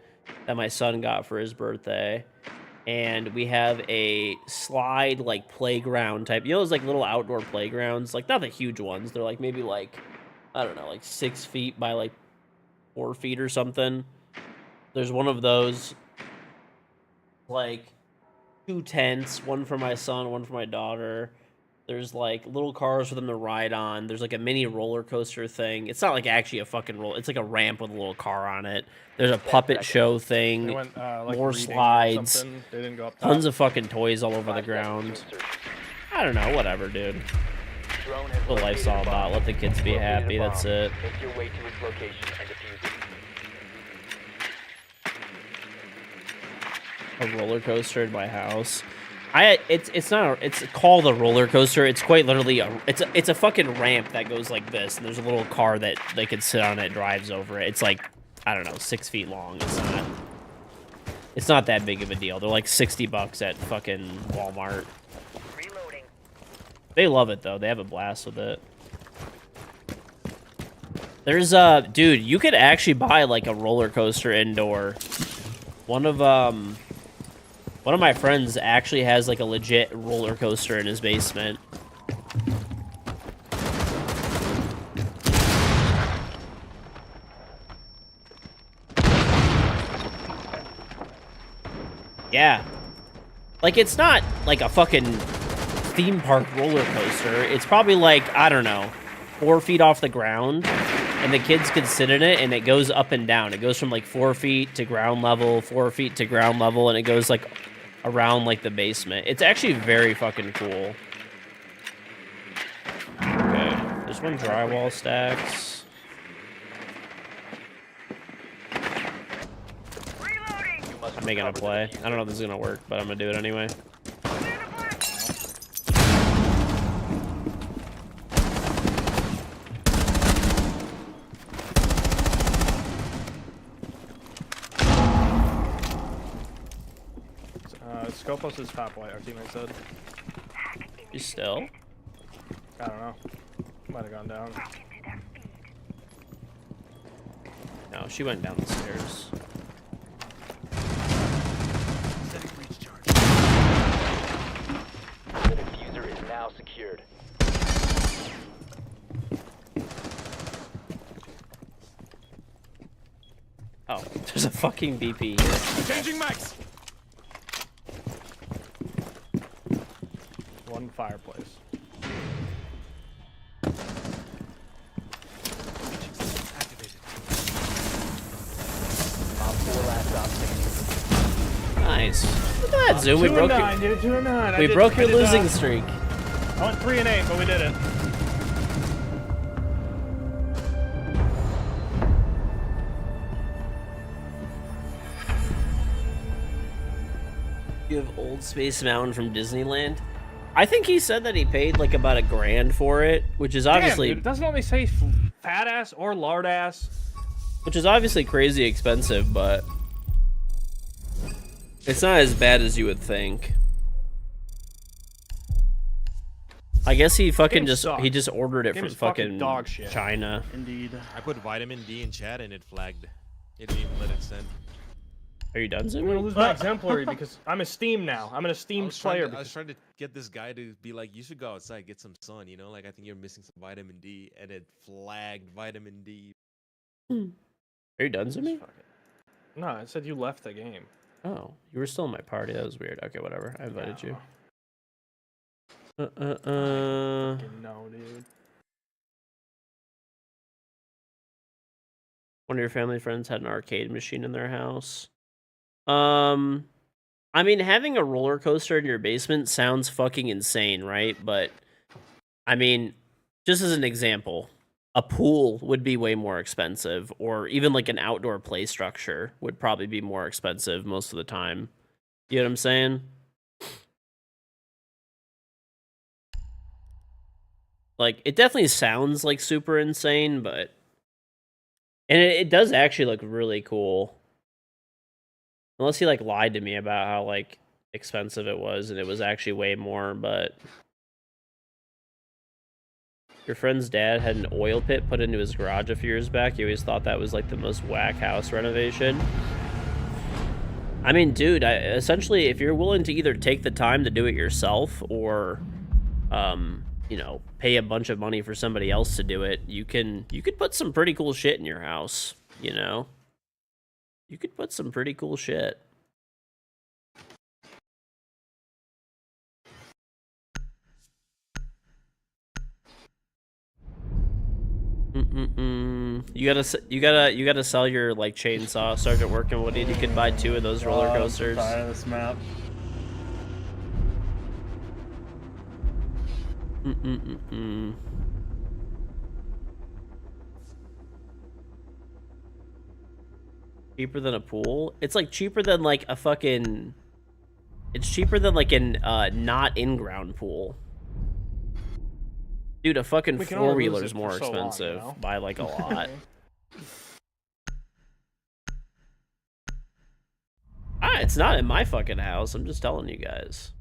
that my son got for his birthday. And we have a slide like playground type. You know those like little outdoor playgrounds? Like not the huge ones. They're like maybe like I don't know, like 6 feet by like 4 feet or something. There's one of those, like 2 tents, one for my son, one for my daughter. There's like little cars for them to ride on. There's like a mini roller coaster thing. It's not like actually a fucking roll. It's like a ramp with a little car on it. There's a puppet show They thing. went like More reading or slides. something. They didn't go up top. Tons of fucking toys all over the 5 seconds to ground. insertion. I don't know, whatever, dude. Drone has What life's located all a about. bomb. Let the kids be Located a happy. That's bomb. it. Make your way to its location and defuse it. A roller coaster in my house. It's not it's called a roller coaster. It's quite literally it's a fucking ramp that goes like this, and there's a little car that they can sit on that drives over it. It's like I don't know, 6 feet long. It's not that big of a deal. They're like $60 at fucking Walmart. Reloading. They love it though. They have a blast with it. There's dude, you could actually buy like a roller coaster indoor. One of my friends actually has like a legit roller coaster in his basement. Yeah. Like it's not like a fucking theme park roller coaster. It's probably like, I don't know, 4 feet off the ground. And the kids can sit in it, and it goes up and down. It goes from like 4 feet to ground level, 4 feet to ground level, and it goes like around like the basement. It's actually very fucking cool. Okay, there's one drywall stacks. I'm making a play. I don't know if this is gonna work, but I'm gonna do it anyway. Scopus is top white, our teammate said. You still? I don't know. Might have gone down. No, she went down the stairs. Setting breach charge. The diffuser is now secured. Oh, there's a fucking BP here. Changing max. One fireplace. Activated. Op 4 last stop standing. Nice. Look at that, Zoom. We 2 broke and your, 9, dude. 2 and 9. we broke your losing streak. I went 3 and 8, but we did it. You have Old Space Mountain from Disneyland. I think he said that he paid like about $1,000 for it, which is obviously Damn, dude, it doesn't only say fat ass or lard ass. crazy expensive, but it's not as bad as you would think. I guess he fucking Game just sucks. he just ordered it Game from is fucking fucking dog shit. China. Indeed. I put vitamin D in chat and it flagged. It didn't even let it send. Are you done, I'm gonna Zimmy? lose my exemplary because I'm a Steam now. I'm in a Steam player. I was Because... trying to get this guy to be like, you should go outside, get some sun, you know? Like, I think you're missing some vitamin D, and it flagged vitamin D. Are you done, Zimmy? No, it said you left the game. Oh, you were still in my party. That was weird. Okay, whatever. I invited you. Fucking no, dude. One of your family friends had an arcade machine in their house. I mean, having a roller coaster in your basement sounds fucking insane, right? But I mean, just as an example, a pool would be way more expensive, or even like an outdoor play structure would probably be more expensive most of the time. You know what I'm saying? Like, it definitely sounds like super insane, but and it does actually look really cool. Unless he like lied to me about how like expensive it was and it was actually way more, but your friend's dad had an oil pit put into his garage a few years back. He always thought that was like the most whack house renovation. I mean, dude, essentially, if you're willing to either take the time to do it yourself or, you know, pay a bunch of money for somebody else to do it, you could put some pretty cool shit in your house, you know? You could put some pretty cool shit. You gotta sell your like chainsaw, Sergeant Working Woody. You could buy 2 of those roller coasters. I'm so tired of this map. Cheaper than a pool? It's like cheaper than like a fucking. It's cheaper than like an not in-ground pool. Dude, a fucking We can only lose 4-wheeler it is for more so long, expensive you know? by like a lot. It's not in my fucking house. I'm just telling you guys.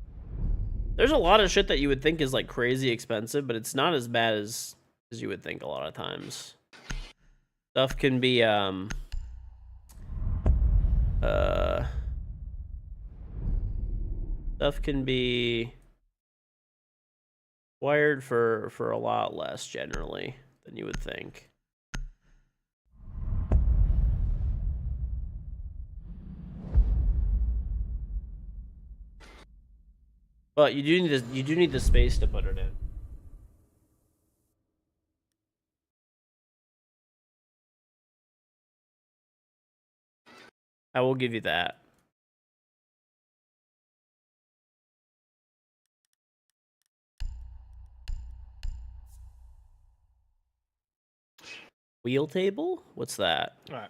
There's a lot of shit that you would think is like crazy expensive, but it's not as bad as you would think a lot of times. Stuff can be stuff can be wired for a lot less generally than you would think. But you do need the space to put it in. I will give you that. Wheel table? What's that? All right,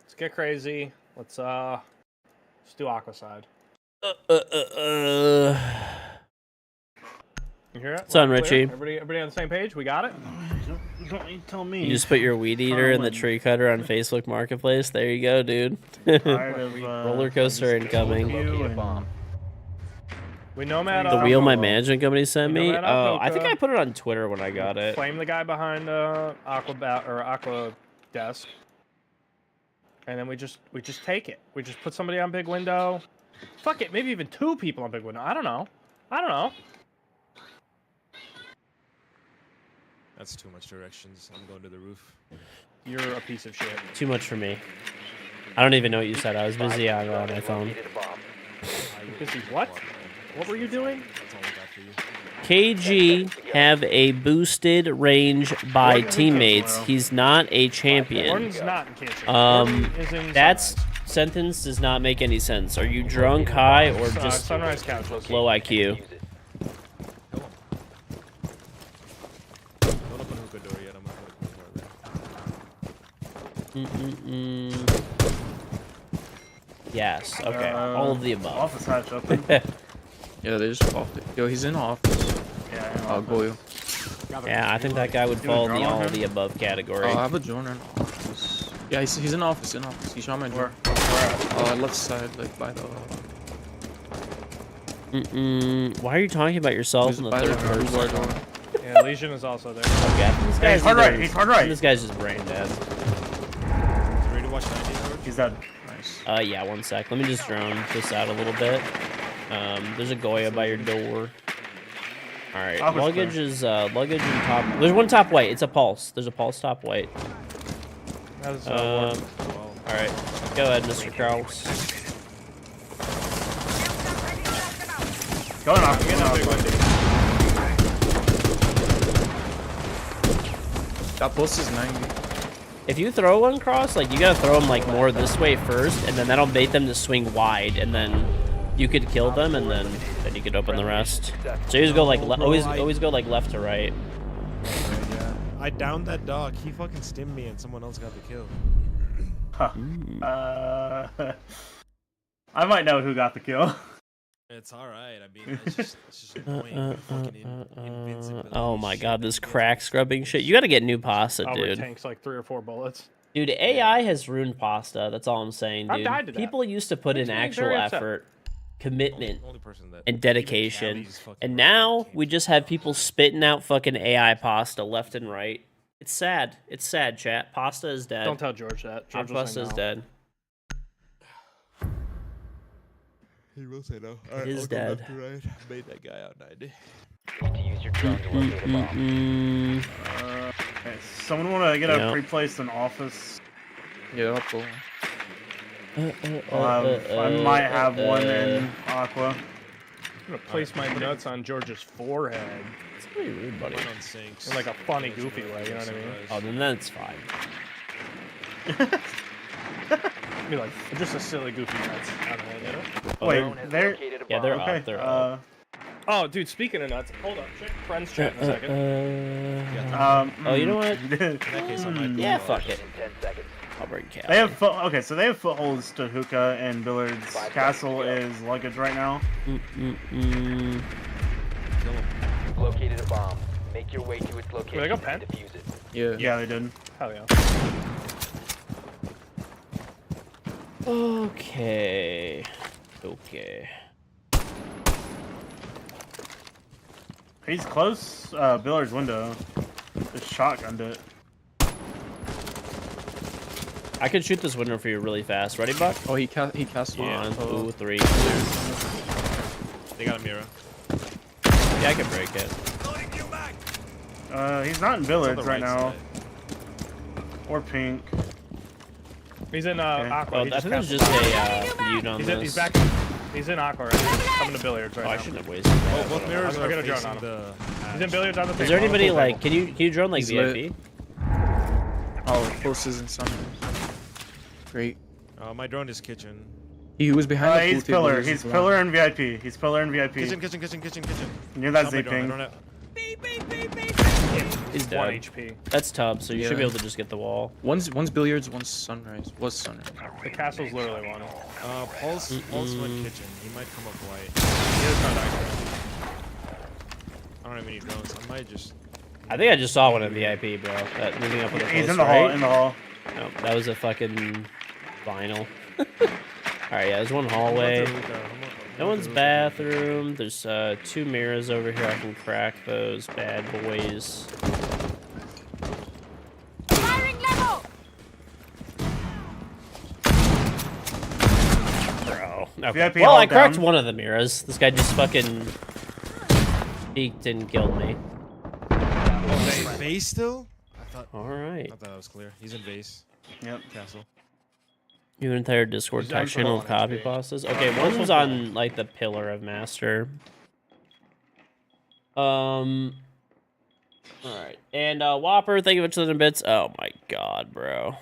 let's get crazy. Let's do Aqua side. You hear it? What's on, Clear? Richie? Everybody on the same page? We got it? You don't need to tell me. You just put your weed eater in the tree cutter on Facebook Marketplace. There you go, dude. Tired of, Roller coaster incoming. Locate a bomb. We nomad The up. wheel my management company sent You know me. that, Oh, I think Hoka? I put it on Twitter when I got it. Flame the guy behind Aqua desk. And then we just take it. We just put somebody on big window. Fuck it, maybe even 2 people on big window. I don't know. That's too much directions. I'm going to the roof. You're a piece of shit. Too much for me. I don't even know what you said. I was busy on my phone. Located a bomb. Busy what? What were you doing? That's all I got for you. KG have a boosted range by teammates. He's not a champion. Gordon's not in kitchen. Um, Gordon is inside. That sentence does not make any sense. Are you drunk, high, or just Sunrise Couch. low IQ? Defuse it. Don't open hookah door yet. I'm gonna put it more there. Yes. Okay. All of the above. Office hatch open. Yeah, they just off it. Yo, he's in office. Yeah, I'll go you. Yeah, I think that guy would You wanna fall in the draw all him? of the above category. I have a joiner in office. Yeah, he's in office. He shot my Where? drone. Where at? Left side, like by the. Why are you talking about yourself He's in the by the third door. person? Yeah, Legion is also there. Okay, this Hey, guy's he's hard either- right. He's hard right. This guy's just brain dead. You ready to watch 90, George? He's dead. Nice. Yeah, 1 sec. Let me just drone this out a little bit. There's a Goya by your door. All right, Office luggage clear. is luggage and top. There's one top white. It's a pulse. There's a pulse top white. That is, All right, go ahead, Mr. Kraus. Going off. I'm Going getting a big off. window. That pulse is 90. If you throw one cross, like you gotta throw them like more this way first, and then that'll bait them to swing wide, and then you could kill them, and then you could open the rest. So you just go like always go like left to right. Yeah. I downed that dog. He fucking stimmed me and someone else got the kill. Huh. I might know who got the kill. It's alright. I mean, it's just annoying. Fucking invincibility Oh my shit. god, this crack scrubbing shit. You gotta get new pasta, Albert dude. tanks like 3 or 4 bullets. Dude, AI has ruined pasta. That's all I'm saying, I've dude. died to that. People used to put in Makes me actual very upset. effort, commitment, Only person that and even dedication. Callie's fucking And running now can't we just have people spitting out fucking AI pasta left and right. It's sad. It's sad, chat. Pasta is dead. Don't tell George that. George will Pasta say is no. dead. He will say no. It is dead. Right. Made that guy out 90. You need to use your drone to locate a bomb. Okay, someone want to get Yeah. a pre-placed in office? Yeah, I'll pull. I might have one in Aqua. I'm gonna place my nuts on George's forehead It's pretty rude, buddy. One on sinks. in like a funny, goofy way. You know what I mean? Oh, then that's fine. Be like just a silly, goofy nuts. I don't know, you know? Oh, Wait, Drone has they're located a Yeah, bomb. they're okay. up. They're up. Oh, dude. Speaking of nuts, hold up. Check friends chat in a second. Oh, you know what? In that case, I might Yeah, fuck it. In 10 seconds. I'll bring Cal. They have okay, so they have footholds to hookah and billiards. Castle is luggage right now. kill him. You've located a bomb. Make your way to its location Wait, I got and pen? defuse it. Yeah. Yeah, they did. Hell yeah. Okay. Okay. He's close. Billiards window. Just shotgunned it. I can shoot this window for you really fast. Ready, Buck? Oh, he cast one. One, two, three. They got a mirror. Yeah, I can break it. He's not in It's on billiards the right now. side. Or pink. He's in Okay. Aqua. Oh, He I think there's passed just it. a mute on He's, this. he's back. He's in Aqua right now. He's coming to billiards right Oh, I now. shouldn't have wasted Oh, that. both mirrors I'll are get a drone facing on him. the He's in billiards on the table. Is there on the anybody pool like? table. Can you drone like He's VIP? Oh, pulse is in sunrise. Great. my drone is kitchen. He was behind the pool He's table. pillar. He was He's blind. pillar and VIP. He's pillar and VIP. Kitchen. Near that Not my Z drone, I ping. don't have- He's 1 dead. HP. That's Tub, so you should be Yeah. able to just get the wall. One's billiards, one's sunrise. Was sunrise. The castle's literally one. Pulse went kitchen. He might come up white. I don't have any drones. I might just. I think I just saw one at VIP, bro. That moving up with the He's post, in the right? hall. In the hall. No, that was a fucking vinyl. Alright, yeah, there's one hallway. No one's bathroom. There's 2 mirrors over here. I can crack those bad boys. Firing level. Bro. Okay. VIP Well, I hall cracked down. one of the mirrors. This guy just fucking peeked and killed me. Base still? Alright. I thought that was clear. He's in base. Yep. Castle. You an entire Discord He's down text for channel one of copy HP. pastas? Okay, one's on like the pillar of master. Alright. And Whopper, thank you for 2,000 bits. Oh my god, bro.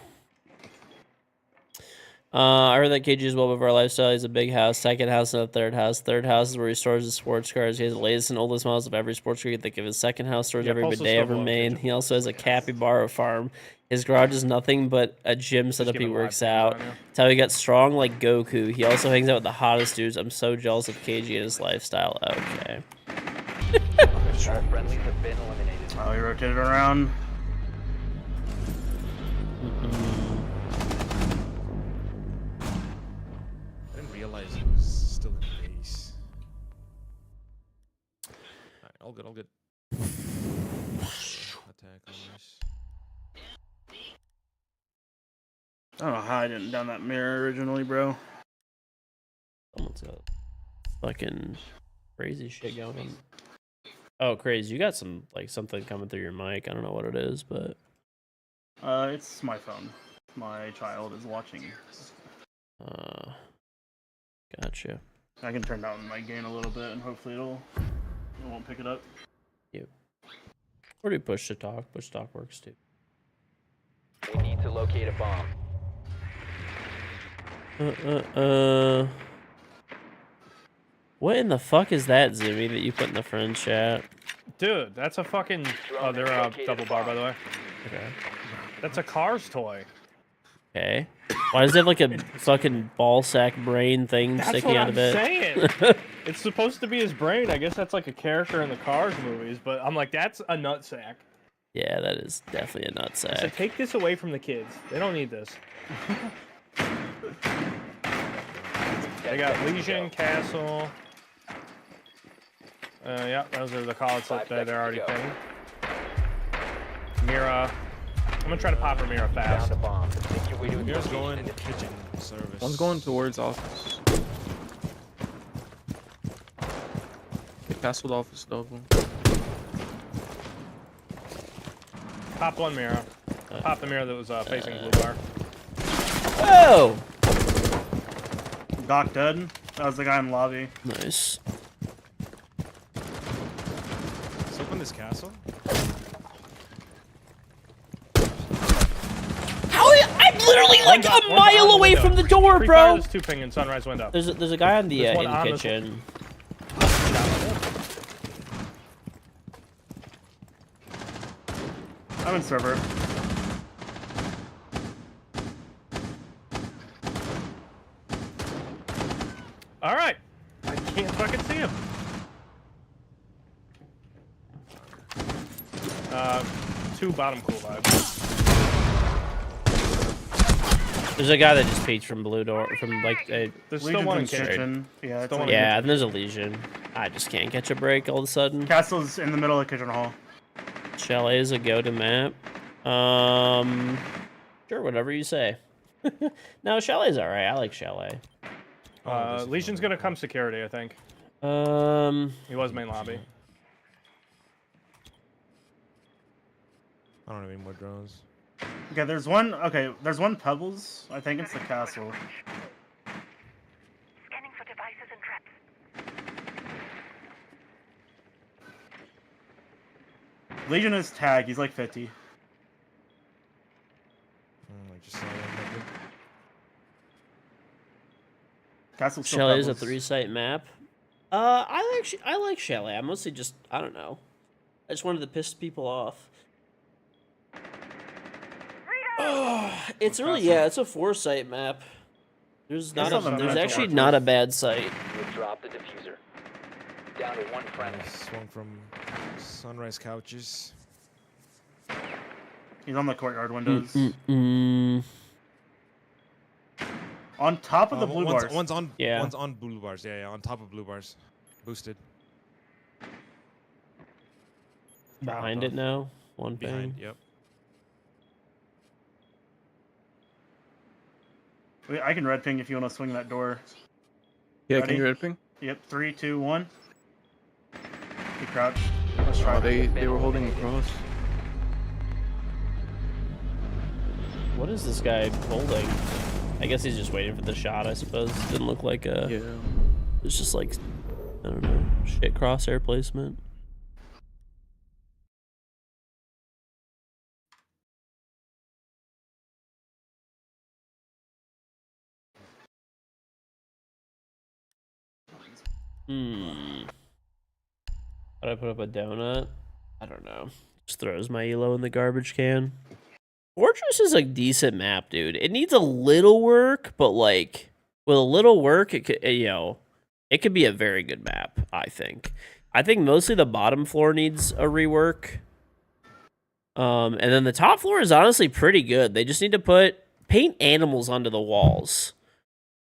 I heard that KG is well before our lifestyle. He's a big house, second house, and a third house. Third house is where he stores his sports cars. He has the latest and oldest models of every sports car you can think of. His second house stores Yeah, every Pulse is bidet still ever below made. kitchen. He also has a capybara farm. His garage is nothing but a gym setup he giving live works feeds out. on you. That's how he got strong like Goku. He also hangs out with the hottest dudes. I'm so jealous of KG and his lifestyle. Okay. All friendlies have been eliminated. Oh, he rotated around. I didn't realize he was still in base. All good, all good. Attack numbers. I don't know how I didn't down that mirror originally, bro. Someone's got fucking crazy shit going on. Oh, crazy! You got some like something coming through your mic. I don't know what it is, but It's my phone. My child is watching. Gotcha. I can turn down my gain a little bit, and hopefully it won't pick it up. Yep. Or do push to talk? Push to talk works too. We need to locate a bomb. What in the fuck is that, Zimmy, that you put in the friend chat? Dude, that's a fucking. Oh, they're a double bar, by the way. Okay. That's a Cars toy. Okay. Why does it have like a fucking ball sack brain thing That's sticking what out I'm of it? saying. It's supposed to be his brain. I guess that's like a character in the Cars movies, but I'm like, that's a nutsack. Yeah, that is definitely a So nutsack. take this away from the kids. They don't need this. They got Legion, Castle. Yeah, those are the college that they're already paying. Mira. I'm gonna try to pop her Mira fast. Found a bomb. Make your way to its Here's location going and defuse kitchen service. One's going towards office. Get castled office double. Pop one Mira. Pop the Mira that was facing blue bar. Oh! Doc dead. That was the guy in the lobby. Nice. Let's open this castle. I'm literally like a mile away from the door, Free bro! fire, there's two ping in Sunrise window. There's a guy on the There's one in on this kitchen. I'm in server. All right. I can't fucking see him. Two bottom cool vibes. There's a guy that just peeked from blue door, from like a... There's still Legion's one in in kitchen. kitchen. Yeah, it's Still like- one in Yeah, and there's a Legion. I just can't catch a break all of a sudden. Castle's in the middle of kitchen hall. Chalet is a go-to map. Sure, whatever you say. No, Chalet's alright. I like Chalet. Legion's gonna come security, I think. He was main lobby. I don't have any more drones. Okay, there's one. Okay, there's one Pebbles. I think it's the castle. Scanning for devices and traps. Legion is tagged. He's like 50. I just saw that. Castle's still Chalet is a Pebbles. 3-site map. I like Chalet. I mostly just, I don't know. I just wanted to piss people off. Oh, it's really, yeah, it's a 4-site map. There's not not a, the there's map actually to not a bad site. You have dropped the diffuser. Down to one friendly. Swung from sunrise couches. He's on the courtyard windows. Mm. On top of the blue one's, bars. One's on. Yeah. One's on blue bars. Yeah, on top of blue bars. Boosted. Behind it now. One Behind. thing. Yep. Wait, I can red ping if you want to swing that door. Yeah, Ready? can you red ping? Yep, 3, 2, 1. He crouched. Let's try. Oh, they were holding across. What is this guy holding? I guess he's just waiting for the shot, I suppose. Didn't look like a... Yeah. It's just like, I don't know, shit crosshair placement. How do I put up a donut? I don't know. Just throws my elo in the garbage can. Fortress is a decent map, dude. It needs a little work, but like with a little work, it could, it could be a very good map. I think. I think mostly the bottom floor needs a rework. And then the top floor is honestly pretty good. They just need to paint animals onto the walls.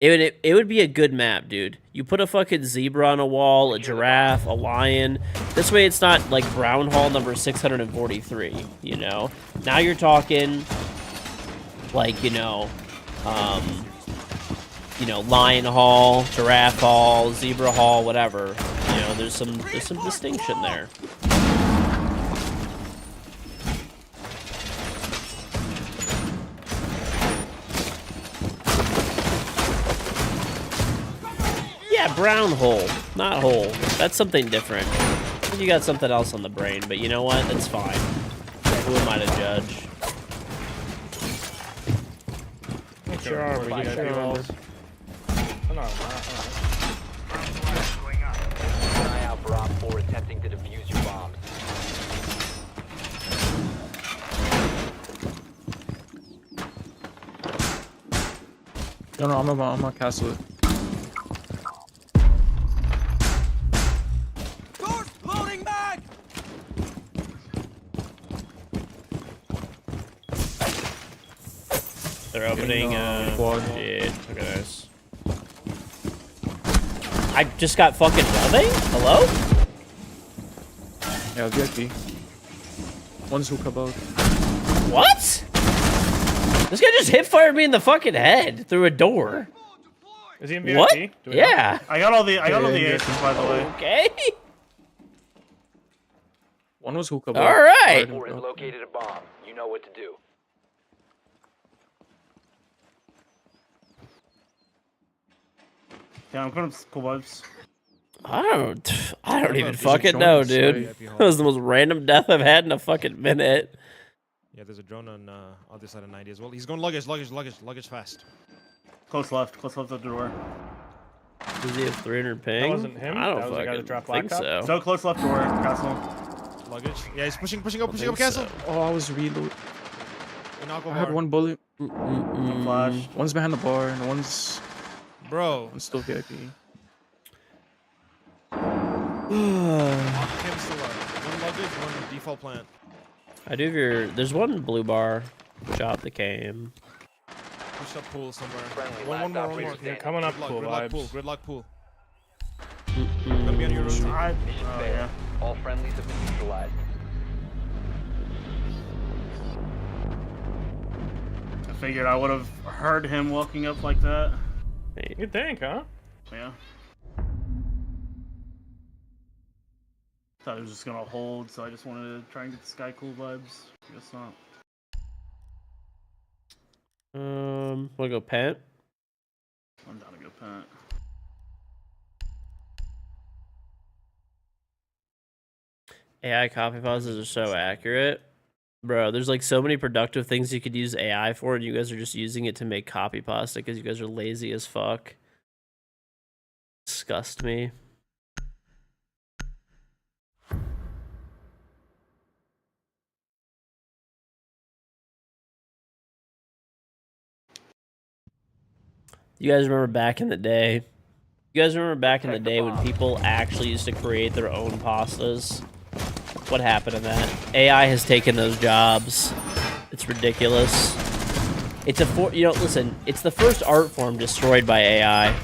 It would be a good map, dude. You put a fucking zebra on a wall, a giraffe, a lion. This way it's not like Brown Hall number 643, you know? Now you're talking like, Lion Hall, Giraffe Hall, Zebra Hall, whatever. You know, there's some distinction there. Yeah, brown hole, not hole. That's something different. You got something else on the brain, but you know what? That's fine. Who am I to judge? Sure, we Five get seconds. rolls. Oh, no, Keep an eye out for Op 4 attempting to defuse your bombs. No, I'm gonna castle it. They're opening, quad. shit. Look at this. I just got fucking rubbing? Hello? Yeah, VIP. One's hookah boat. What? This guy just hip fired me in the fucking head through a door. Is he in VIP? What? Do we know? Yeah. I got all the yeah. aces, by the way. Okay. One was hookah boat. All right. Op 4 has located a bomb. You know what to do. Yeah, I'm putting up cool vibes. I don't even There's a fucking drone know, on dude. site. That was the most random death I've had in a fucking minute. Yeah, there's a drone on other side of 90 as well. He's going luggage fast. Close left at the door. Does he have 300 ping? wasn't him? I don't That was the guy that fucking dropped think laptop? so. So close left door, castle. Luggage. Yeah, he's pushing up think castle. so. Oh, I was reload. In Aqua I had Bar. one bullet. Flash. One's behind the bar, and one's Bro. still VIP. Him still up. One luggage, one default plant. I do have your. There's one blue bar. Job that came. Push up pool somewhere. Friendly, One last more. operator They're coming up, Gridlock, cool gridlock vibes. pool. Gridlock pool. Gonna be on your road. Mission Oh, failed. yeah. All friendlies have been neutralized. I figured I would have heard him walking up like that. You think, huh? Yeah. Thought it was just gonna hold, so I just wanted to try and get the sky cool vibes. Guess not. Wanna go pent? I'm down to go pent. AI copy pauses are so accurate. Bro, there's like so many productive things you could use AI for, and you guys are just using it to make copy pasta because you guys are lazy as fuck. Disgust me. You guys remember back in the day? You guys remember back in the day when people actually used to create their own pastas? What happened to that? AI has taken those jobs. It's ridiculous. It's listen, it's the first art form destroyed by AI.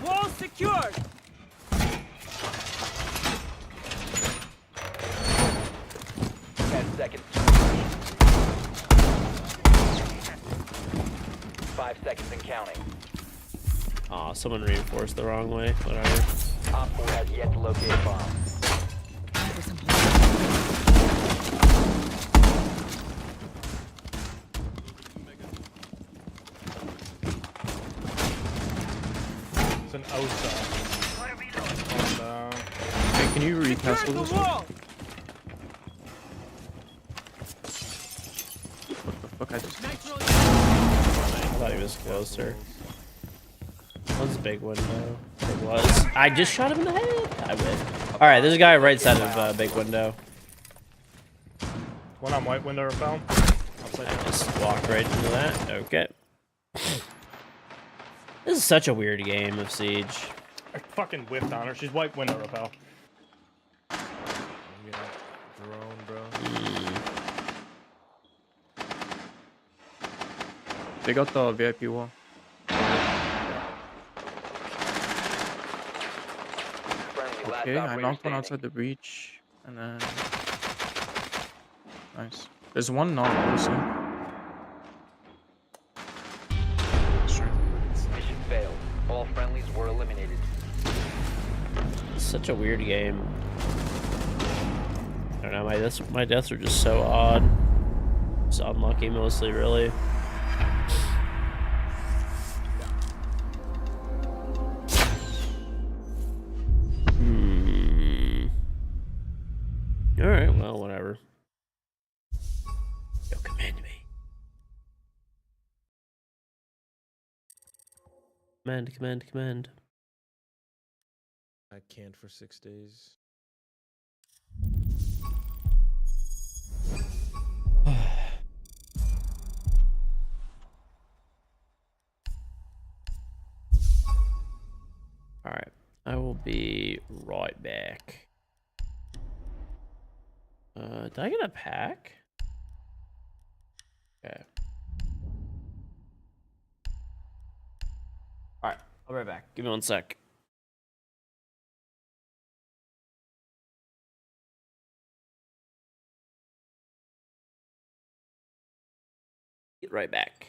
Wall secured. 10 seconds. 5 seconds and counting. Aw, someone reinforced the wrong way. Whatever. Op 4 has yet to locate a bomb. It's an Osa. And, Hey, can you recastle The this one? wall. What the fuck? I just. I thought he was closer. One's a big window. It was. I just shot him in the head. I whiffed. Alright, there's a guy right side of big window. one on white window repel. I just walked right into that. Okay. This is such a weird game of Siege. I fucking whiffed on her. She's white window repel. I'm gonna drone, bro. They got the VIP wall. Friendly, last Okay, I operator knocked one standing. outside the breach, and then nice. There's one knock also. Sure. Mission failed. All friendlies were eliminated. It's such a weird game. I don't know, my deaths are just so odd. Just unlucky mostly, really. Alright, well, whatever. Yo, command me. Command. I can't for 6 days. Alright, I will be right back. Did I get a pack? Okay. Alright, I'll be right back. Give me 1 sec. Get right back.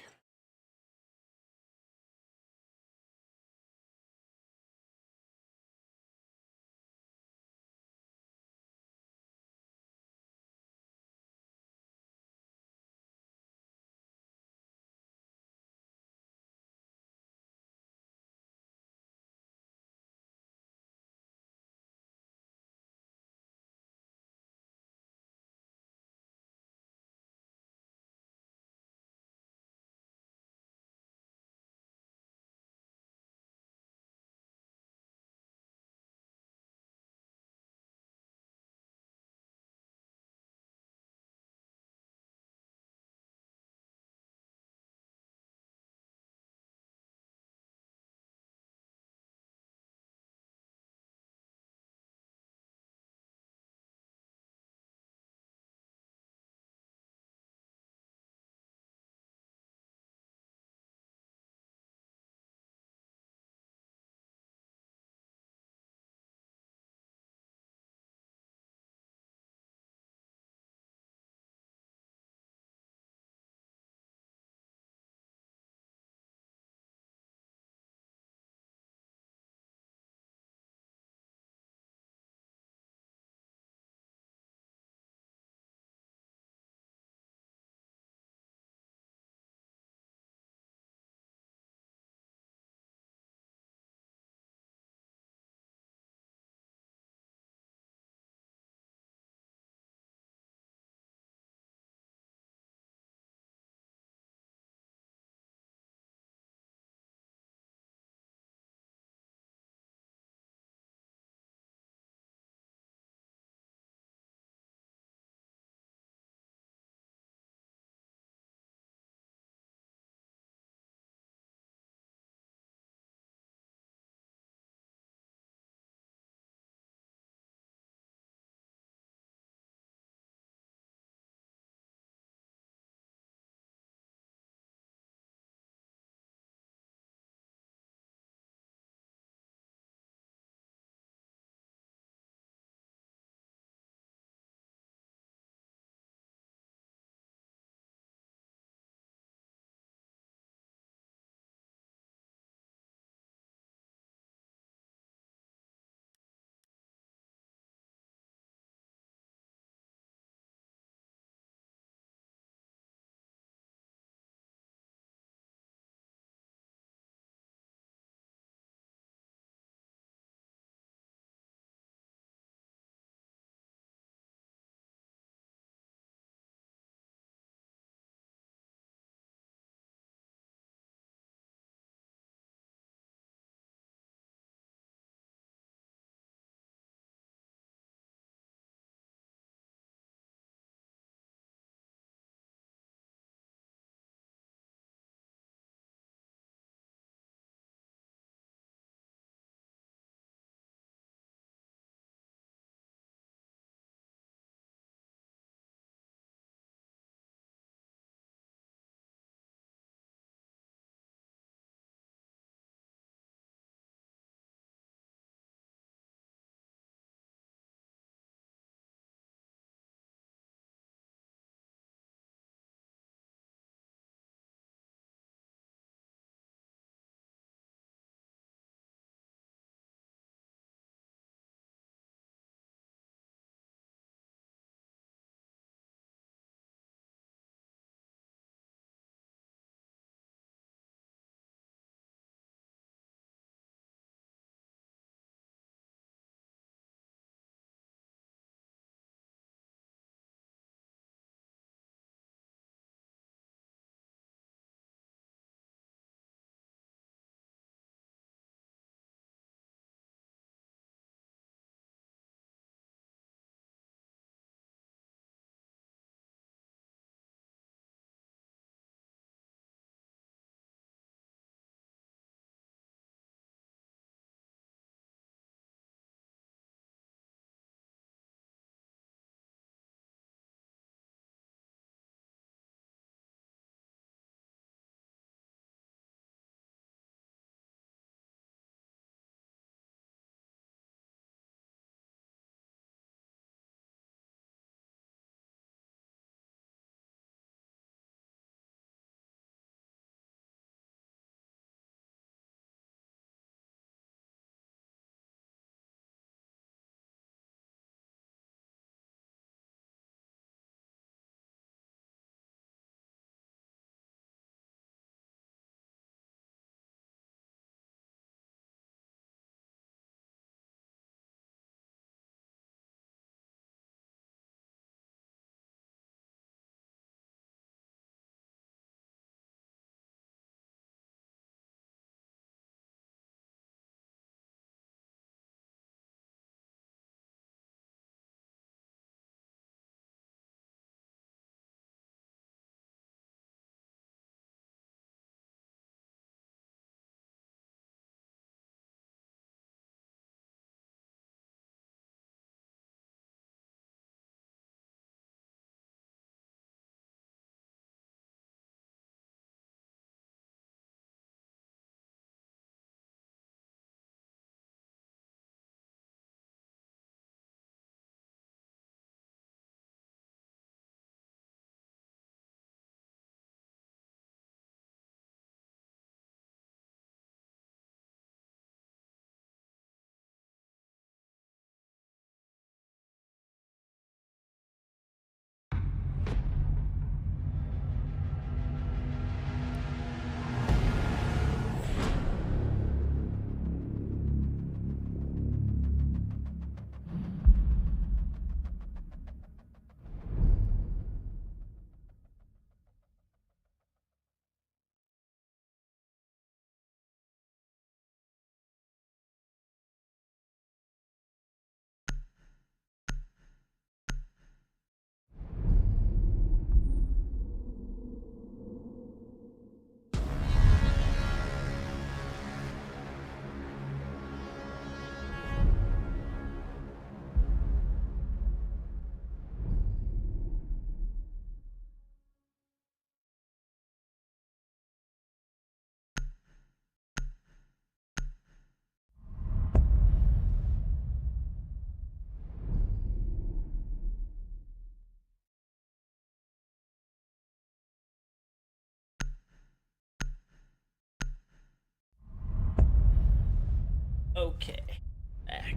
Okay. Back.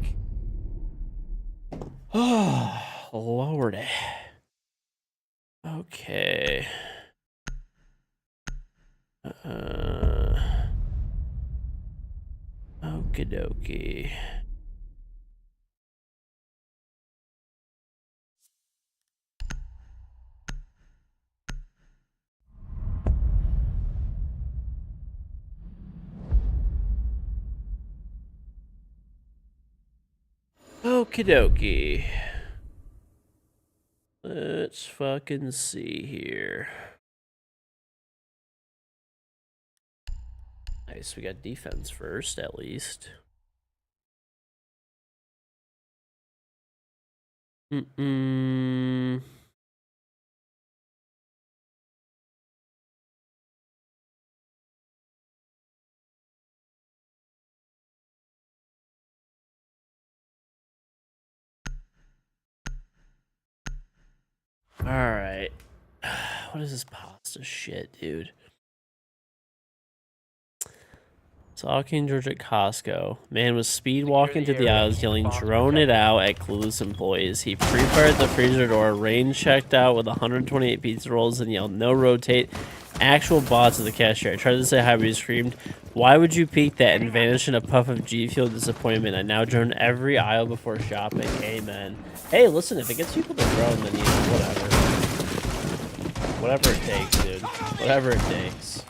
Oh, Lordy. Okay. Okie dokie. Okie dokie. Let's fucking see here. Nice, we got defense first, at least. Mm-mm. Alright. What is this pasta shit, dude? Saw KingGeorge at Costco. Man was speed walking to the aisles yelling drone it out at clueless employees. He pre-fired the freezer door, range checked out with 128 pizza rolls and yelled no rotate. Actual bots at the cashier. I tried to say hi, but he screamed, "Why would you peek that?" and vanished in a puff of G Fuel disappointment. I now drone every aisle before shopping. Amen. Hey, listen, if it gets people to drone, then whatever. Whatever it takes, dude. Whatever it takes.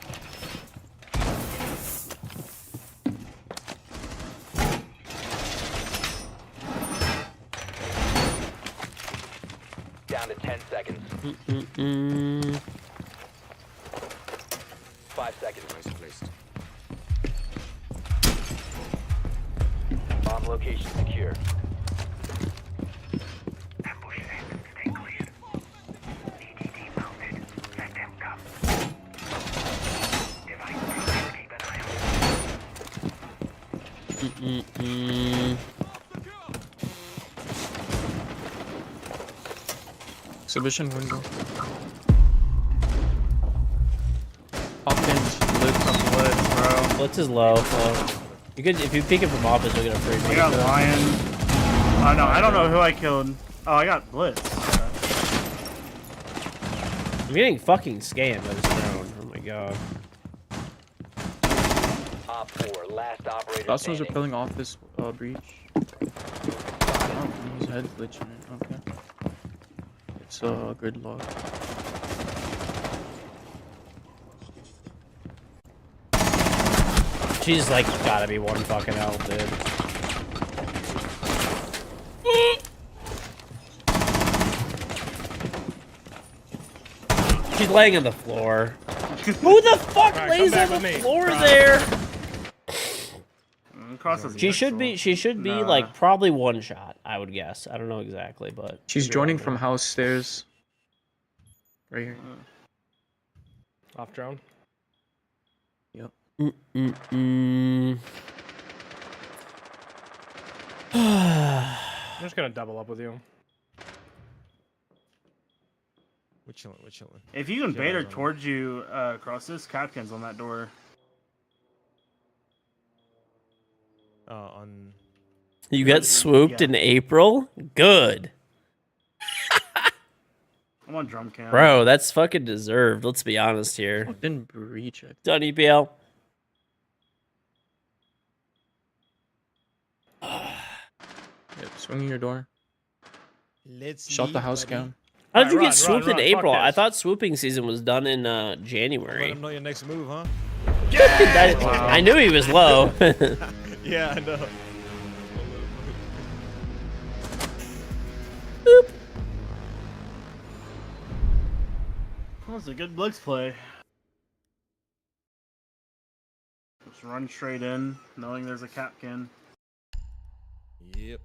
Down to 10 seconds. 5 seconds. Bomb location secure. Ambush set. Stay clear. EDD mounted. Let them come. Device program. Keep an eye on. Exhibition window. Hopkins, Blitz, bro. Blitz is low. You could, if you pick it from office, you'll get a free. I got Lion. Oh no, I don't know who I killed. Oh, I got Blitz. I'm getting fucking scammed by this drone. Oh my god. Op 4, last operator Last one's standing. repelling office breach. Oh, he's head glitching it. Okay. It's good luck. She's like gotta be one fucking health, dude. She's laying on the floor. Who the fuck Alright, lays come on back the with me. floor Right. there? Crosses She should be. She should be like probably one shot. I would guess. I don't know exactly, but She's could be joining wrong from there. house stairs. Right here. Off drone. Yep. Mm-mm-mm. I'm just gonna double up with you. We're chilling. We're chilling. If you can Yeah, bait her I don't know. towards you, Crosses, Capkin's on that door. On. You got swooped in April? Good. I'm on drum cam. Bro, that's fucking deserved. Let's be honest here. Didn't breach it. Done, EPL. Yep, swinging your door. Let's Shut the leave, house buddy. down. How did you Run, get swooped run, in fuck April? I this. thought swooping season was done in Let January. him know your next move, huh? I knew he was low. Yeah, I know. That was a good Blitz play. Just run straight in, knowing there's a Capkin, Yep.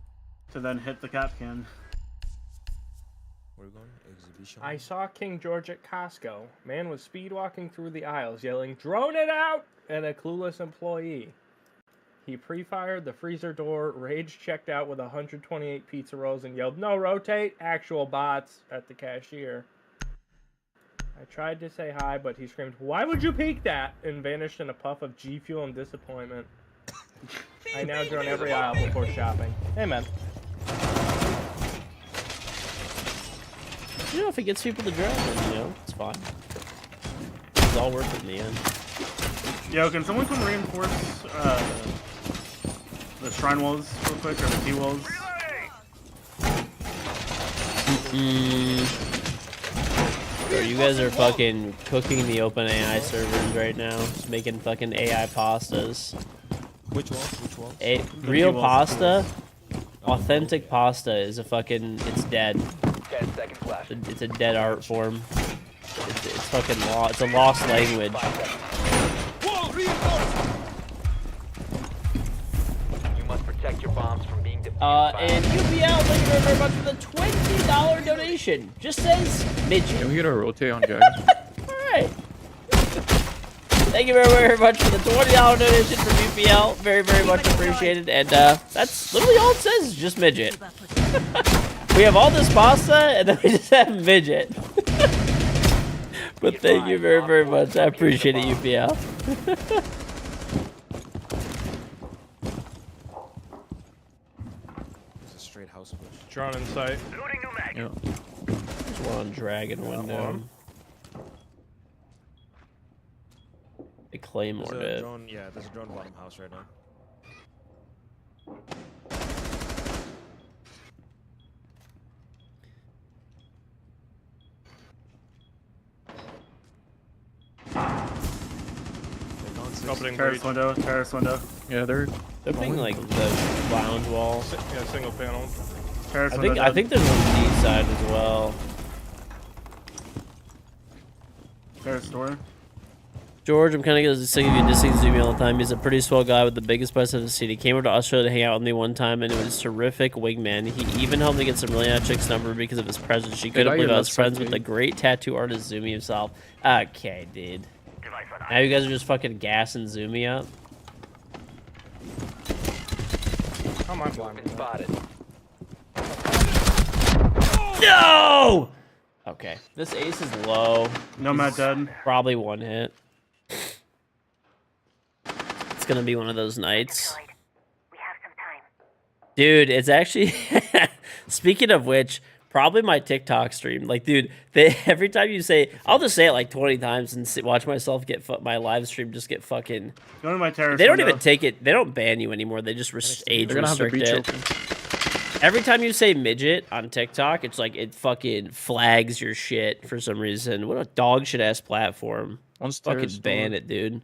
to then hit the Capkin. Where we going? Exhibition. I saw KingGeorge at Costco. Man was speed walking through the aisles yelling, "Drone it out!" at a clueless employee. He pre-fired the freezer door, rage checked out with 128 pizza rolls, and yelled, "No, rotate!" Actual bots at the cashier. I tried to say hi, but he screamed, "Why would you peek that?" and vanished in a puff of G Fuel and disappointment. I now drone every aisle before shopping. Hey, man. You know, if it gets people to drone, then, you know, it's fine. It's all worth it in the end. Yo, can someone come reinforce the shrine walls real quick, or the T walls? Bro, you guys are fucking cooking the open AI servers right now. Just making fucking AI pastas. Which walls? Which walls? Real T-walls, pasta, authentic pasta is a fucking, it's dead. 10 seconds left. It's a dead art form. It's fucking it's a lost language. 5 seconds. You must protect your bombs from being defused by And UPL, thank you very much for the $20 donation. Just says midget. Can we get a rotate on Jack? Alright. Thank you very, very much for the $20 donation from UPL. Very, very much appreciated. And that's literally all it says, is just midget. We have all this pasta, and then we just have midget. But thank you very, very much. I appreciate it, UPL. It's a straight house push. Drone in sight. Loading new mag. Yeah. There's one on Dragon window. They Claymore There's a it. drone. Yeah, there's a drone bottom house right now. They're gone six. Opening Terrace breach. window, terrace window, Yeah, they're They're putting like the lounge wall. Yeah, single panel. terrace I window. think there's one D side as well. Terrace door. George, I'm kind of sick of you dissing Zumi all the time. He's a pretty swell guy with the biggest bust I've seen. He came over to Australia to hang out with me one time, and it was terrific wingman. He even helped me get some really nice chick's number because of his presence. She couldn't believe I was friends with the great tattoo artist Zumi himself. Okay, dude. Device on Now you guys are just fucking gassing Zumi up. Come on, blind. been spotted. No! Okay. This ace is low. Nomad dead. Probably one hit. It's gonna be one of those nights. We have some time. Dude, it's actually... Speaking of which, probably my TikTok stream. Like, dude, every time you say... I'll just say it like 20 times and watch myself get... my live stream just get fucking... Go to my terrace They don't window. even take it... They don't ban you anymore. They just age they're gonna have the restrict breach it. open. Every time you say midget on TikTok, it's like it fucking flags your shit for some reason. What a dog shit ass platform. One's Fucking terrace ban door. it, dude.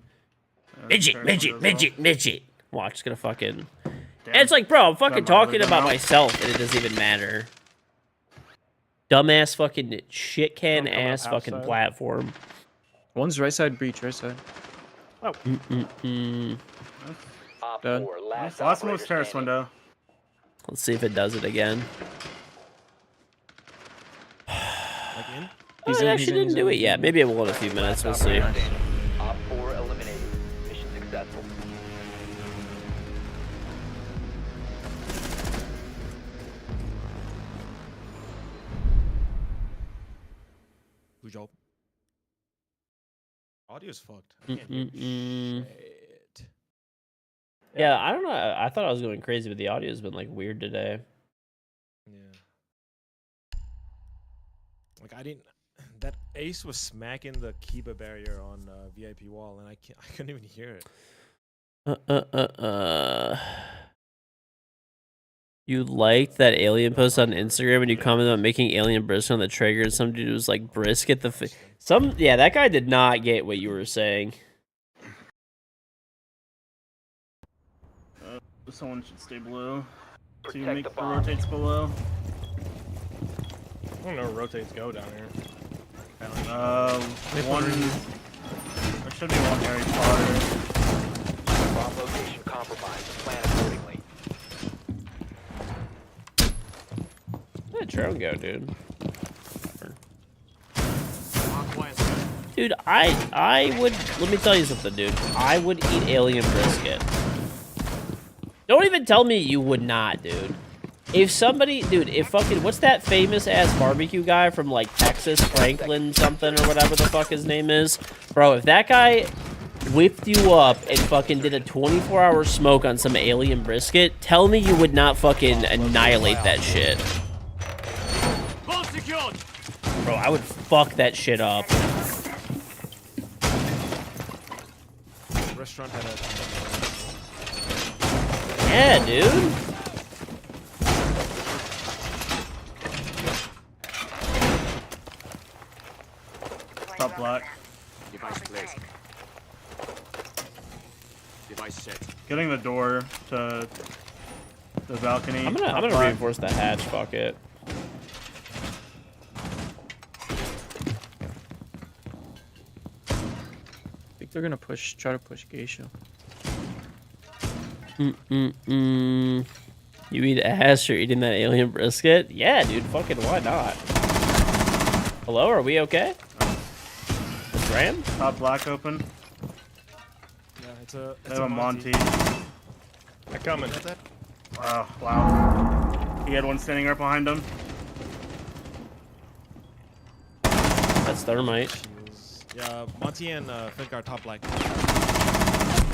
Terrace Midget, window as well. midget. Watch, it's gonna fucking... Damn. And it's like, bro, I'm fucking Got my talking other about gun out. myself, and it doesn't even matter. Dumbass fucking shit can Don't come up ass fucking outside. platform. One's right side breach, right side. Op Dead. 4, last Last operator most terrace standing. window. Let's see if it does it again. Like in? Oh, it actually didn't do it yet. Maybe it will in a few minutes. We'll see. Operator standing. Op 4 eliminated. Mission successful. Good job. Audio's fucked. I can't hear Mm-mm-mm. shit. Yeah, I don't know. I thought I was going crazy, but the audio's been like weird today. Yeah. Like I didn't. That ace was smacking the Kiba barrier on VIP wall, and I couldn't even hear it. You liked that alien post on Instagram and you commented on making alien brisket on the trigger, and some dude was like brisket the yeah, that guy did not get what you were saying. Someone should stay below. To Protect make the the bomb. rotates below. I don't know where rotates go down here. One. There should be one Harry Potter. Bomb location compromised. Plan accordingly. Where'd that drone go, dude? Dude, I would, let me tell you something, dude. I would eat alien brisket. Don't even tell me you would not, dude. If somebody, dude, if fucking, what's that famous ass barbecue guy from like Texas, Franklin something or whatever the fuck his name is? Bro, if that guy whipped you up and fucking did a 24-hour smoke on some alien brisket, tell me you would not fucking annihilate that shit. Vault secured. Bro, I would fuck that shit up. Restaurant had a. Yeah, dude. Top black. Device placed. Device set. Getting the door to the balcony. I'm Top gonna black. reinforce the hatch. Fuck it. I think they're gonna try to push Geisha. You eat ass, you're eating that alien brisket? Yeah, dude, fucking why not? Hello, are we okay? It's Ram? Top black open. Yeah, it's a. They have a Monty. They're coming. Oh, wow. He had one standing right behind him. That's thermite. Shields. Yeah, Monty and Fink are top black.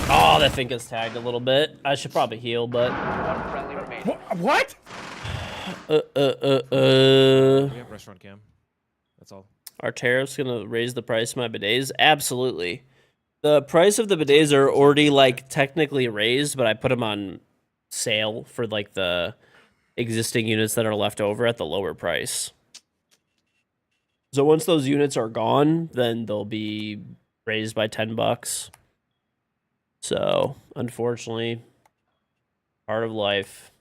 Oh, that thing gets tagged a little bit. I should probably heal, but... One friendly remaining. What? We have restaurant cam. That's all. Are tariffs gonna raise the price of my bidets? Absolutely. The price of the bidets are already, like, technically raised, but I put them on sale for, like, the existing units that are left over at the lower price. So once those units are gone, then they'll be raised by $10. So, unfortunately, part of life.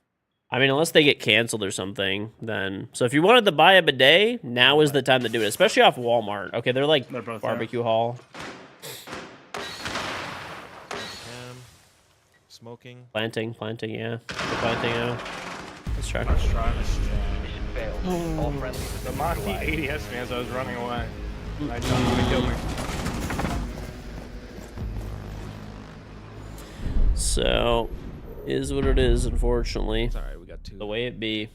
I mean, unless they get canceled or something, then... So if you wanted to buy a bidet, now is the time to do it, especially off Walmart. Okay, they're like They're both barbecue hall. Cam. Smoking. Planting, yeah. They're planting out. Let's try. Let's try. Mission failed. All friendlies The have Monty been neutralized. ADS fans, I was running away. I told him to kill me. So, is what it is, unfortunately. It's alright, we got two. The way it be.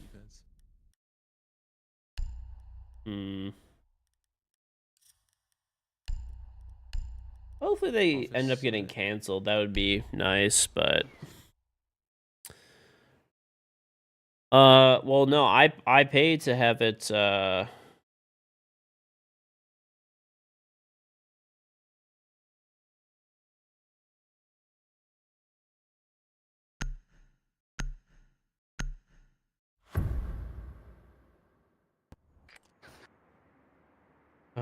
Hopefully they end up getting canceled. That would be nice, but... well, no, I paid to have it,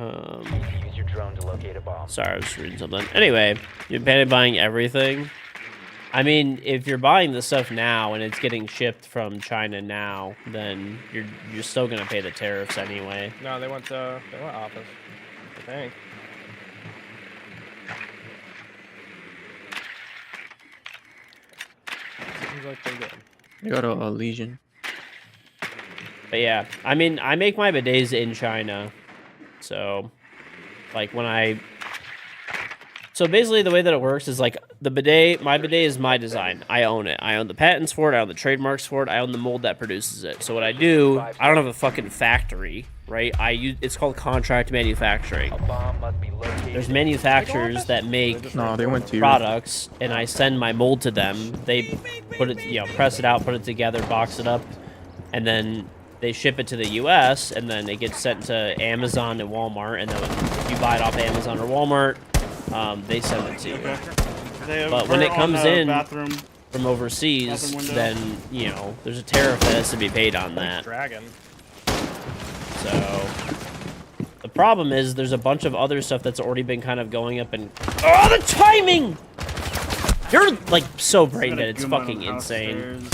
Use your drone to locate a bomb. sorry, I was reading something. Anyway, you're paying buying everything. I mean, if you're buying the stuff now and it's getting shipped from China now, then you're still gonna pay the tariffs anyway. No, they went office. I think. Seems like they did. They got a Legion. But yeah, I mean, I make my bidets in China, so like when I. So basically, the way that it works is like the bidet. My bidet is my design. I own it. I own the patents for it. I own the trademarks for it. I own the mold that produces it. So what I do, I don't have a fucking factory, right? It's called contract manufacturing. A bomb must be located. There's manufacturers that make No, they went to products, and I send my mold to them. They put it, press it out, put it together, box it up, and then they ship it to the U.S. and then it gets sent to Amazon and Walmart. And then if you buy it off Amazon or Walmart, they send it to you. But when it comes in from overseas, bathroom window. then there's a tariff that has to be paid on that. Dragon. So the problem is there's a bunch of other stuff that's already been kind of going up and the timing! You're like so brain dead, it's fucking insane.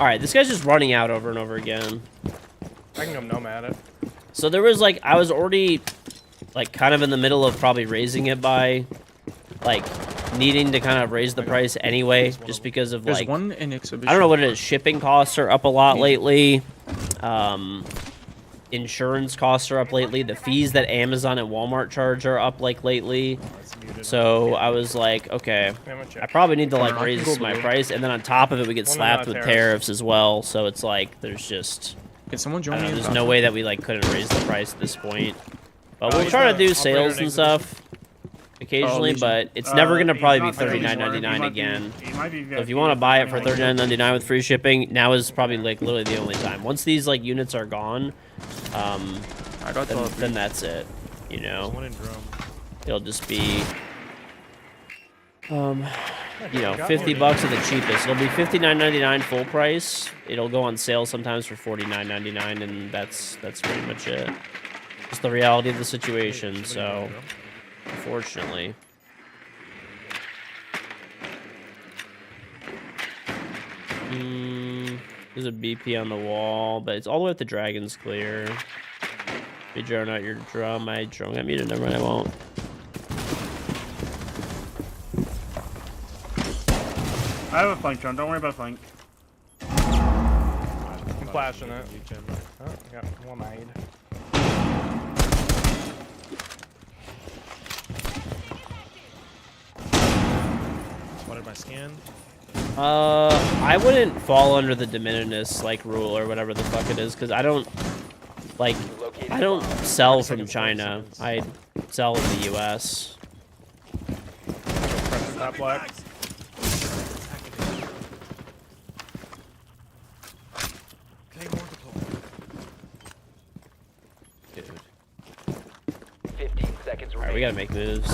Alright, this guy's just running out over and over again. I can come nomad it. So there was like I was already like kind of in the middle of probably raising it by like needing to kind of raise the price anyway, just because of There's like one in exhibition. I don't know what it is. Shipping costs are up a lot lately. Insurance costs are up lately. The fees that Amazon and Walmart charge are up like lately. So I was like, okay, I probably need to like raise my price, and then on top of it, we get slapped with tariffs as well. So it's like there's just Can someone I join don't know, me? there's no way that we like couldn't raise the price at this point. But we'll try to do sales and stuff. occasionally, Legion. but it's never gonna He's probably be not there anymore. $39.99 He might be- again. he might be So if you VIP want to buy it for anyway. $39.99 with free shipping, now is probably like literally the only time. Once these like units are gone, I got then that's it. You There's know, one in drum. it'll just be, you know, 50 bucks at the cheapest. It'll be $59.99 full price. It'll go on sale sometimes for $49.99, and that's pretty much it. Just the reality of the situation. So, unfortunately. There's a BP on the wall, but it's all the way up to Dragon's Clear. Be drone out your drum. My drone got muted. Never mind, I won't. I have a flank drone. Don't worry about flank. I'm flashing it. Oh, I got one made. Spotted by scan. I wouldn't fall under the de minimis like rule or whatever the fuck it is, because I don't sell from China. I sell in the U.S. Press the top black. Dude. 15 seconds All right, we remaining. gotta make moves.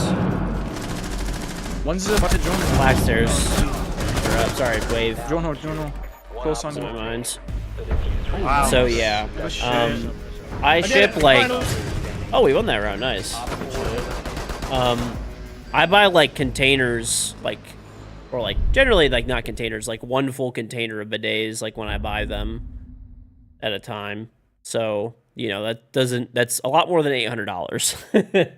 One's about to drone. Black stairs. Or, sorry, wave. Drone hole. Close on In my you. mind. Wow. So yeah, Good shit. I ship like. Oh, we won that round. Nice. I buy like containers, like, or like generally like not containers, like one full container of bidets, like when I buy them at a time. So you know that's a lot more than $800.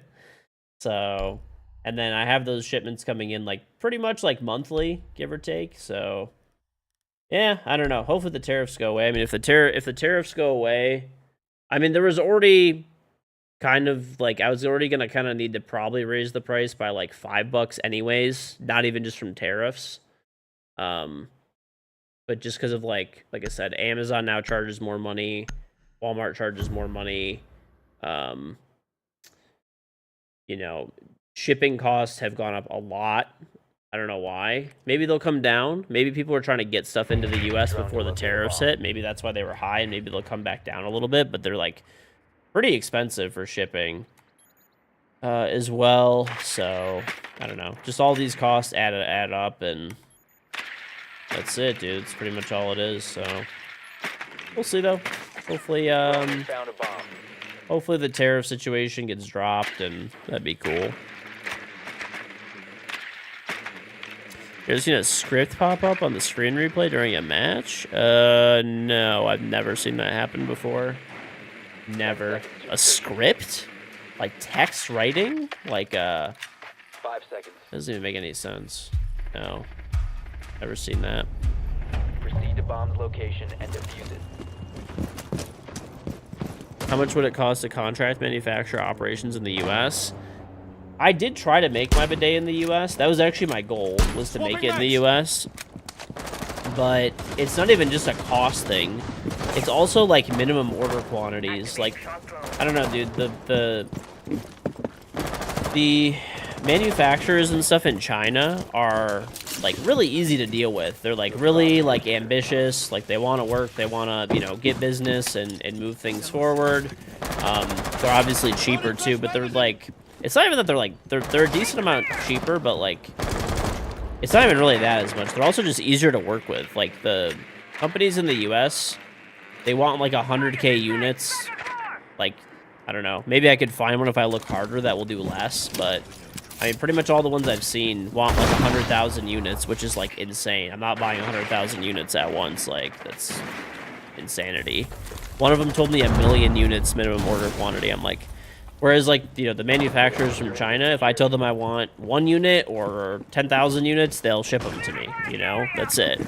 So, and then I have those shipments coming in like pretty much like monthly, give or take. So. Yeah, I don't know. Hopefully the tariffs go away. I mean, if the tariffs go away, I mean, there was already kind of like I was already gonna kind of need to probably raise the price by like $5 anyways, not even just from tariffs. But just because of like I said, Amazon now charges more money, Walmart charges more money. You know, shipping costs have gone up a lot. I don't know why. Maybe they'll come down. Maybe people are trying to get stuff into the U.S. before the tariffs hit. Maybe that's why they were high, and maybe they'll come back down a little bit. But they're like pretty expensive for shipping as well. So I don't know. Just all these costs add up, and that's it, dude. It's pretty much all it is. So we'll see though. Hopefully, Found a bomb. hopefully the tariff situation gets dropped, and that'd be cool. You ever seen a script pop up on the screen replay during a match? No, I've never seen that happen before. Never. A script? Like text writing? Like, 5 seconds. doesn't even make any sense. No. Never seen that. Proceed to bomb's location and defuse it. How much would it cost to contract manufacture operations in the U.S.? I did try to make my bidet in the U.S. That was actually my goal, was to make it in the U.S. But it's not even just a cost thing. It's also like minimum order quantities. Like, I don't know, dude. The manufacturers and stuff in China are like really easy to deal with. They're like really like ambitious. Like they want to work. They want to get business and move things forward. They're obviously cheaper too, but they're like. It's not even that they're a decent amount cheaper, but like it's not even really that as much. They're also just easier to work with. Like the companies in the US, they want like 100K units. Like, I don't know. Maybe I could find one if I look harder that will do less, but I mean pretty much all the ones I've seen want like 100,000 units, which is like insane. I'm not buying 100,000 units at once. Like that's insanity. One of them told me 1 million units minimum order quantity. I'm like, whereas, like, the manufacturers from China, if I tell them I want 1 unit or 10,000 units, they'll ship them to me, That's it.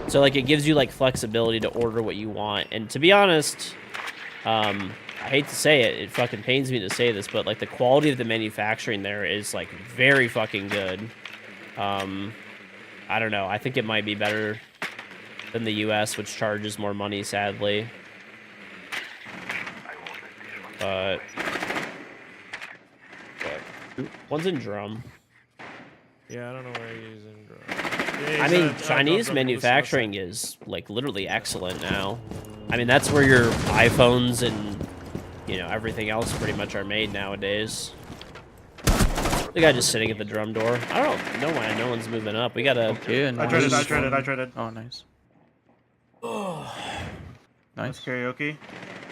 So, like, it gives you, like, flexibility to order what you want. And to be honest, I hate to say it, it fucking pains me to say this, but, like, the quality of the manufacturing there is, like, very fucking good. I don't know. I think it might be better than the U.S., which charges more money, sadly. But One's in drum. Yeah, I don't know where he's in. I mean, Chinese manufacturing is like literally excellent now. I mean, that's where your iPhones and everything else pretty much are made nowadays. The guy just sitting at the drum door. I don't know why no one's moving up. We gotta. Okay, and I traded. Oh, nice. That's Nice. karaoke.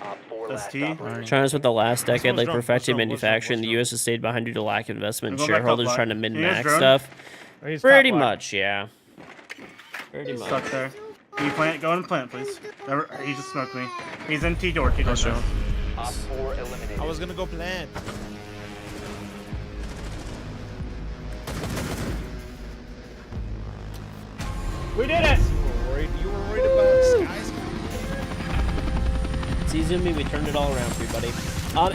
Op 4 That's last T. operator. China spent the last decade like drum? perfecting What's drum? manufacturing. The U.S. has stayed behind due to lack of investment. I'm going back up Shareholders black. trying to Can you min-max guys drone? stuff. He's Pretty top black. much, yeah. Pretty much. Stuck there. Can you plant? Go and plant, please. He just smoked me. He's in T door. T door. Nice job. Op 4 eliminated. I was gonna go plant. We did it! You were worried about skies. It's easy to me. We turned it all around for you, buddy.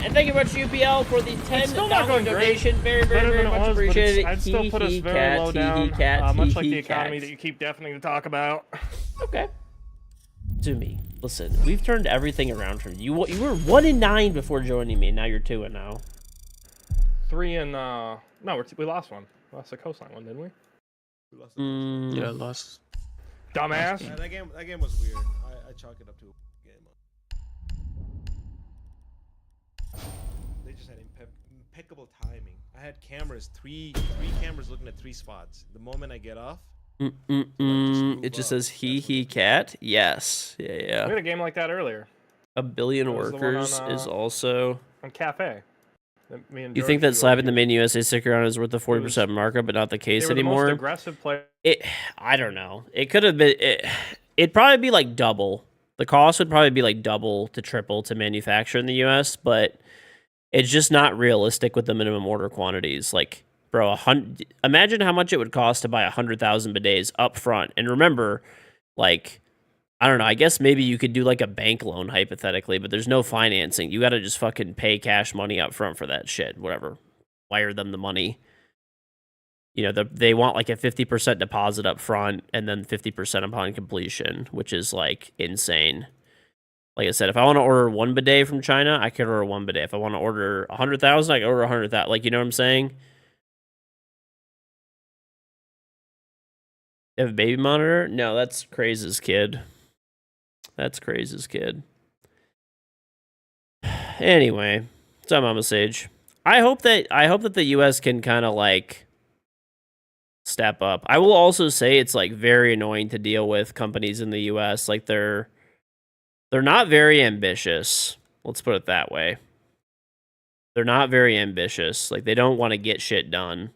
And thank you very much, UPL, for the still not $10 going great. donation. Very, very, Better very than it much was, but appreciated. I'd still put us Hee very cat, low hee down, cat, much like hee the economy cat. that you keep deafening to talk about. Okay. To me, listen, we've turned everything around from you. You were 1-9 before joining me, and now you're 2-0. 3 and no, we lost one. Lost the coastline one, didn't we? We lost Yeah, lost. Dumbass. Yeah, that game was weird. I chalk it up to a game. They just had impeccable timing. I had cameras, three cameras looking at 3 spots. The moment I get off, It just says he cat. Yes. We Yeah. had a game like that earlier A billion That was the one workers on, is also. on Cafe. Me and You George think that were slapping the like, main USA sticker on is worth the 40% markup, but not the they case were the most anymore? aggressive player. I don't know. It could have been. It'd probably be like double. The cost would probably be like double to triple to manufacture in the US, but it's just not realistic with the minimum order quantities. Like, bro, imagine how much it would cost to buy 100,000 bidets up front. And remember, like, I don't know. I guess maybe you could do like a bank loan hypothetically, but there's no financing. You got to just fucking pay cash money up front for that shit. Whatever. Wire them the money. They want like a 50% deposit up front and then 50% upon completion, which is like insane. Like I said, if I want to order 1 bidet from China, I could order 1 bidet. If I want to order 100,000, I can order 100,000. Like, you know what I'm saying? You have a baby monitor? No, that's Craze's kid. That's Craze's kid. Anyway, it's on Mama Sage. I hope that the US can kind of like step up. I will also say it's like very annoying to deal with companies in the US. Like they're not very ambitious. Let's put it that way. They're not very ambitious. Like they don't want to get shit done.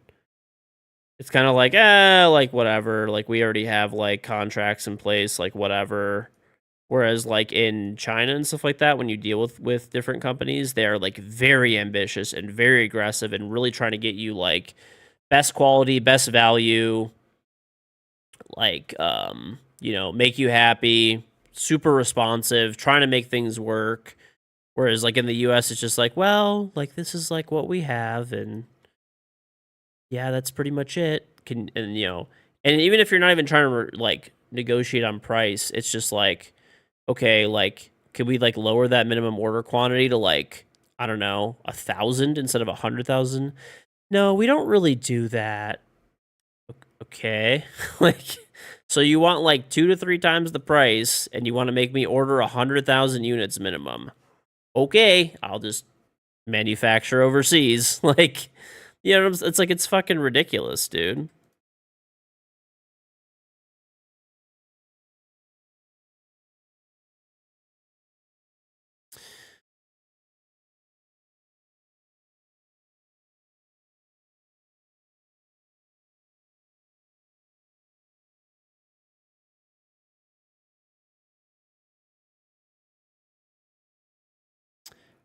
It's kind of like, like whatever. Like we already have like contracts in place, like whatever. Whereas like in China and stuff like that, when you deal with different companies, they're like very ambitious and very aggressive and really trying to get you like best quality, best value, like make you happy, super responsive, trying to make things work. Whereas like in the US it's just like, well, like this is like what we have and yeah, that's pretty much it. And even if you're not even trying to like negotiate on price, it's just like, okay, like could we like lower that minimum order quantity to like, I don't know, 1,000 instead of 100,000? No, we don't really do that. Okay. Like, so you want like 2 to 3 times the price and you want to make me order 100,000 units minimum. Okay, I'll just manufacture overseas. Like, it's like, it's fucking ridiculous, dude.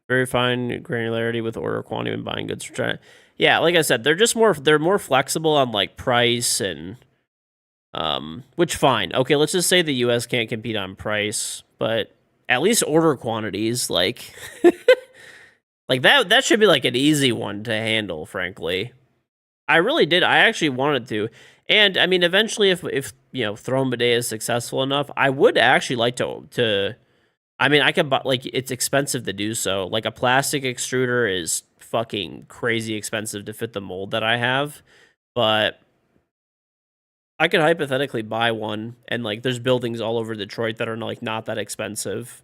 Very fine granularity with order quantity when buying goods from China. Yeah, like I said, they're more flexible on like price and which fine. Okay, let's just say the US can't compete on price, but at least order quantities, like like that should be like an easy one to handle, frankly. I actually wanted to. And I mean eventually if Throne Bidet is successful enough, I would actually like to I mean, I could buy, like, it's expensive to do so. Like, a plastic extruder is fucking crazy expensive to fit the mold that I have, but I could hypothetically buy one, and like there's buildings all over Detroit that are like not that expensive.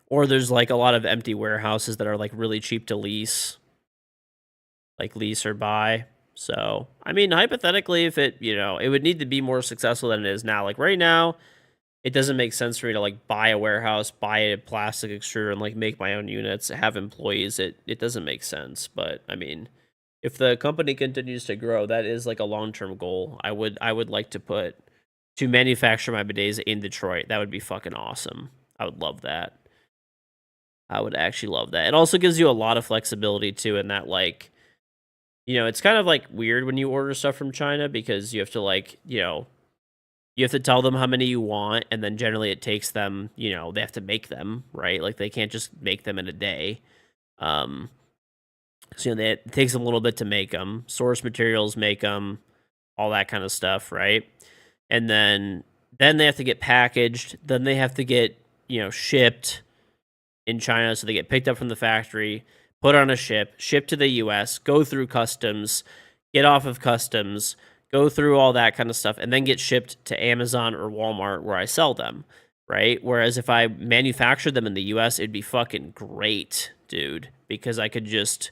Or there's like a lot of empty warehouses that are like really cheap to lease. Like lease or buy. So, I mean, hypothetically, if it, it would need to be more successful than it is now. Like right now, it doesn't make sense for me to like buy a warehouse, buy a plastic extruder, and like make my own units, have employees. It doesn't make sense. But I mean, if the company continues to grow, that is like a long-term goal. I would like to manufacture my bidets in Detroit. That would be fucking awesome. I would love that. I would actually love that. It also gives you a lot of flexibility too, in that like, it's kind of like weird when you order stuff from China, because you have to like, you have to tell them how many you want, and then generally it takes them, they have to make them, right? Like they can't just make them in a day. So, it takes them a little bit to make them, source materials, make them, all that kind of stuff, right? And then they have to get packaged, then they have to get, shipped in China, so they get picked up from the factory, put on a ship, shipped to the US, go through customs, get off of customs, go through all that kind of stuff, and then get shipped to Amazon or Walmart where I sell them, right? Whereas if I manufactured them in the US, it'd be fucking great, dude, because I could just,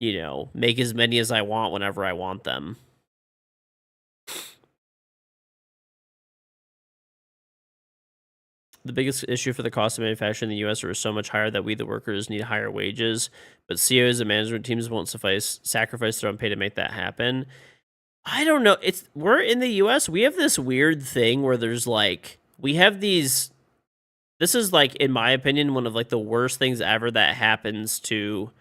make as many as I want whenever I want them. The biggest issue for the cost of manufacturing in the U.S. are so much higher that we, the workers, need higher wages, but CEOs and management teams won't sacrifice their own pay to make that happen. I don't know. We're in the U.S. We have this weird thing where there's like, we have these, this is like, in my opinion, one of like the worst things ever that happens to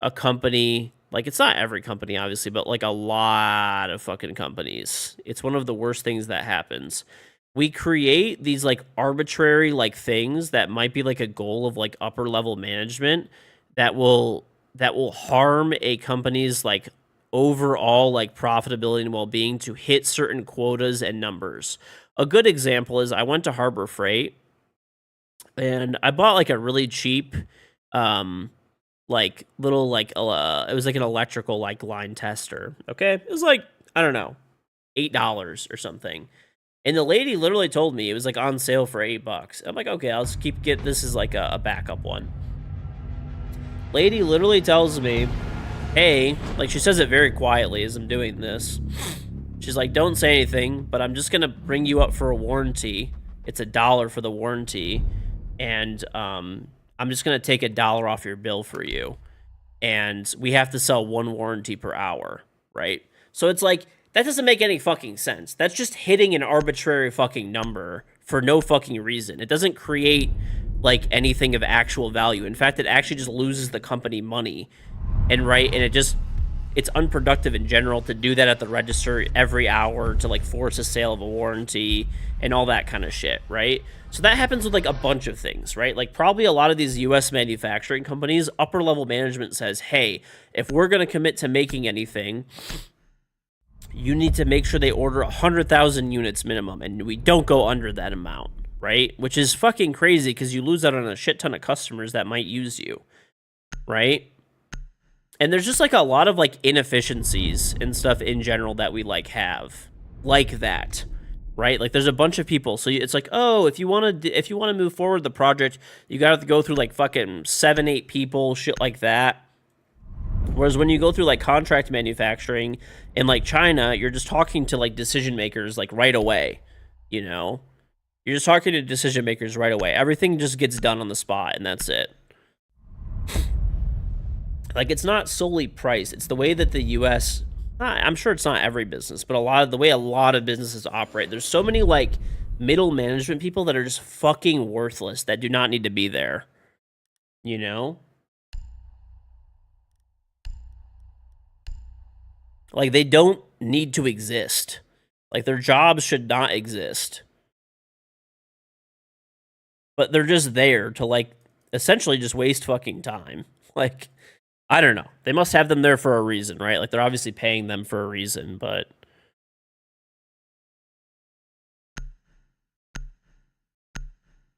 a company. Like, it's not every company, obviously, but like a lot of fucking companies. It's one of the worst things that happens. We create these like arbitrary like things that might be like a goal of like upper level management that will harm a company's like overall like profitability and well-being to hit certain quotas and numbers. A good example is I went to Harbor Freight and I bought like a really cheap like little like it was like an electrical like line tester. Okay, it was like, I don't know, $8 or something. And the lady literally told me it was like on sale for $8. I'm like, okay, I'll just get this is like a backup one. Lady literally tells me, hey, like she says it very quietly as I'm doing this. She's like, don't say anything, but I'm just gonna bring you up for a warranty. It's $1 for the warranty, and I'm just gonna take $1 off your bill for you. And we have to sell 1 warranty per hour, right? So it's like, that doesn't make any fucking sense. That's just hitting an arbitrary fucking number for no fucking reason. It doesn't create, like, anything of actual value. In fact, it actually just loses the company money. And it's unproductive in general to do that at the register every hour to, like, force a sale of a warranty and all that kind of shit, right? So that happens with, like, a bunch of things, right? Like, probably a lot of these U.S. manufacturing companies, upper-level management says, hey, if we're going to commit to making anything, you need to make sure they order 100,000 units minimum, and we don't go under that amount, right? Which is fucking crazy because you lose out on a shit ton of customers that might use you, right? And there's just like a lot of like inefficiencies and stuff in general that we like have like that, right? Like there's a bunch of people, so it's like, oh, if you want to move forward the project, you got to go through like fucking 7-8 people, shit like that. Whereas when you go through like contract manufacturing in like China, you're just talking to like decision makers like right away, You're just talking to decision makers right away. Everything just gets done on the spot, and that's it. Like, it's not solely price. It's the way that the U.S. I'm sure it's not every business, but the way a lot of businesses operate. There's so many like middle management people that are just fucking worthless that do not need to be there. Like, they don't need to exist. Like, their jobs should not exist. But they're just there to, like, essentially just waste fucking time. Like, I don't know. They must have them there for a reason, right? Like, they're obviously paying them for a reason, but...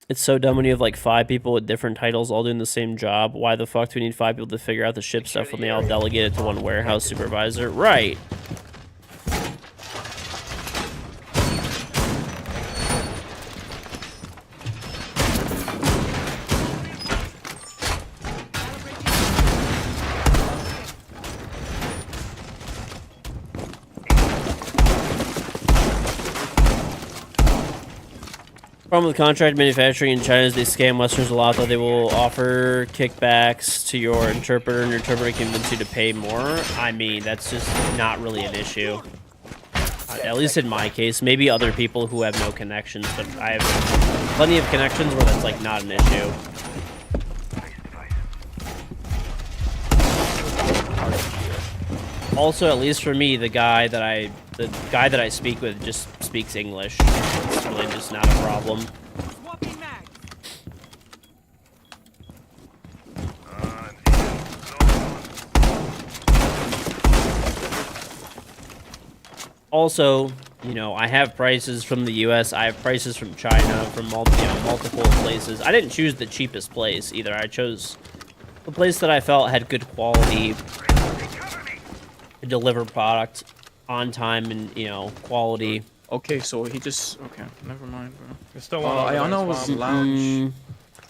It's so dumb when you have like 5 people with different titles all doing the same job. Why the fuck do we need 5 people to figure out the ship stuff when they all delegate it to one warehouse supervisor? Right. Problem with contract manufacturing in China is they scam Westerners a lot, though they will offer kickbacks to your interpreter, and your interpreter can convince you to pay more. I mean, that's just not really an issue. At least in my case. Maybe other people who have no connections, but I have plenty of connections where that's like not an issue. Also, at least for me, the guy that I speak with just speaks English. It's really just not a problem. Also, you know, I have prices from the U.S. I have prices from China, from multiple places. I didn't choose the cheapest place either. I chose the place that I felt had good quality, deliver product on time, and quality. Okay, so he just never mind, bro. There's still one over I there, know it was Swamp. lounge.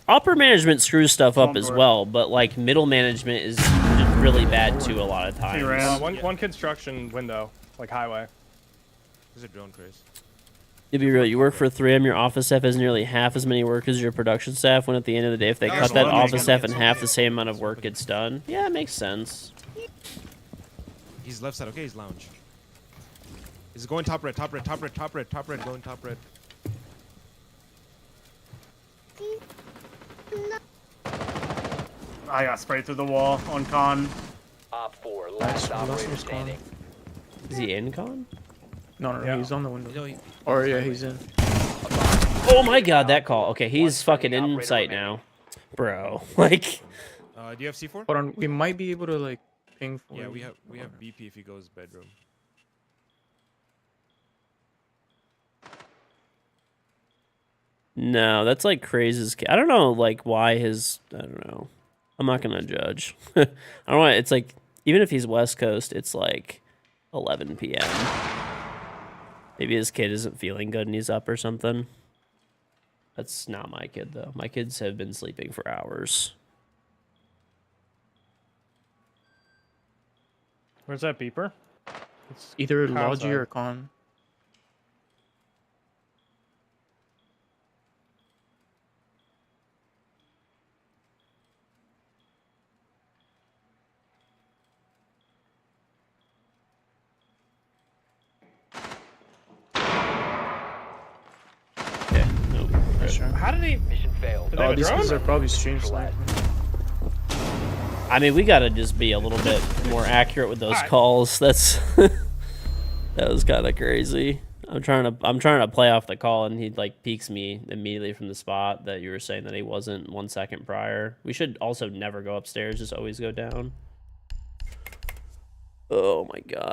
Upper management screws stuff up as Swamp well, but like middle management is just really bad too a lot of times. ran. One construction window, like highway. There's a drone, Chris. To be real, you work for 3M, your office staff has nearly half as many workers as your production staff, when at the end of the day, if they That's cut that what I'm office making. staff in half, the same amount of work gets done. Yeah, it makes sense. He's left side. Okay, he's lounge. He's going top red, top red, top red, top red, top red, going top red. I got sprayed through the wall on con. Op 4, last operator was gone. standing. Is he in con? No, Yeah. he's on the window. You know, he, Or yeah, he's in. Oh my god, that call. Okay, he's fucking in sight now. Bro, like... do you have C4? Hold on, we might be able to like ping for. Yeah, you. we have BP if he goes bedroom. No, that's like crazy. I don't know, like, why his... I don't know. I'm not gonna judge. I don't know. It's like, even if he's West Coast, it's like 11 p.m. Maybe his kid isn't feeling good and he's up or something. That's not my kid, though. My kids have been sleeping for hours. Where's that beeper? It's Either Con Logi side. or Con. Okay. Nope. Sure. How did he? Mission failed. Did they have Oh, a these drone? guys are probably stream sniping. I mean, we gotta just be a little bit more accurate with those Alright. calls. That's that was kind of crazy. I'm trying to play off the call, and he like peeks me immediately from the spot that you were saying that he wasn't 1 second prior. We should also never go upstairs; just always go down. Oh my god.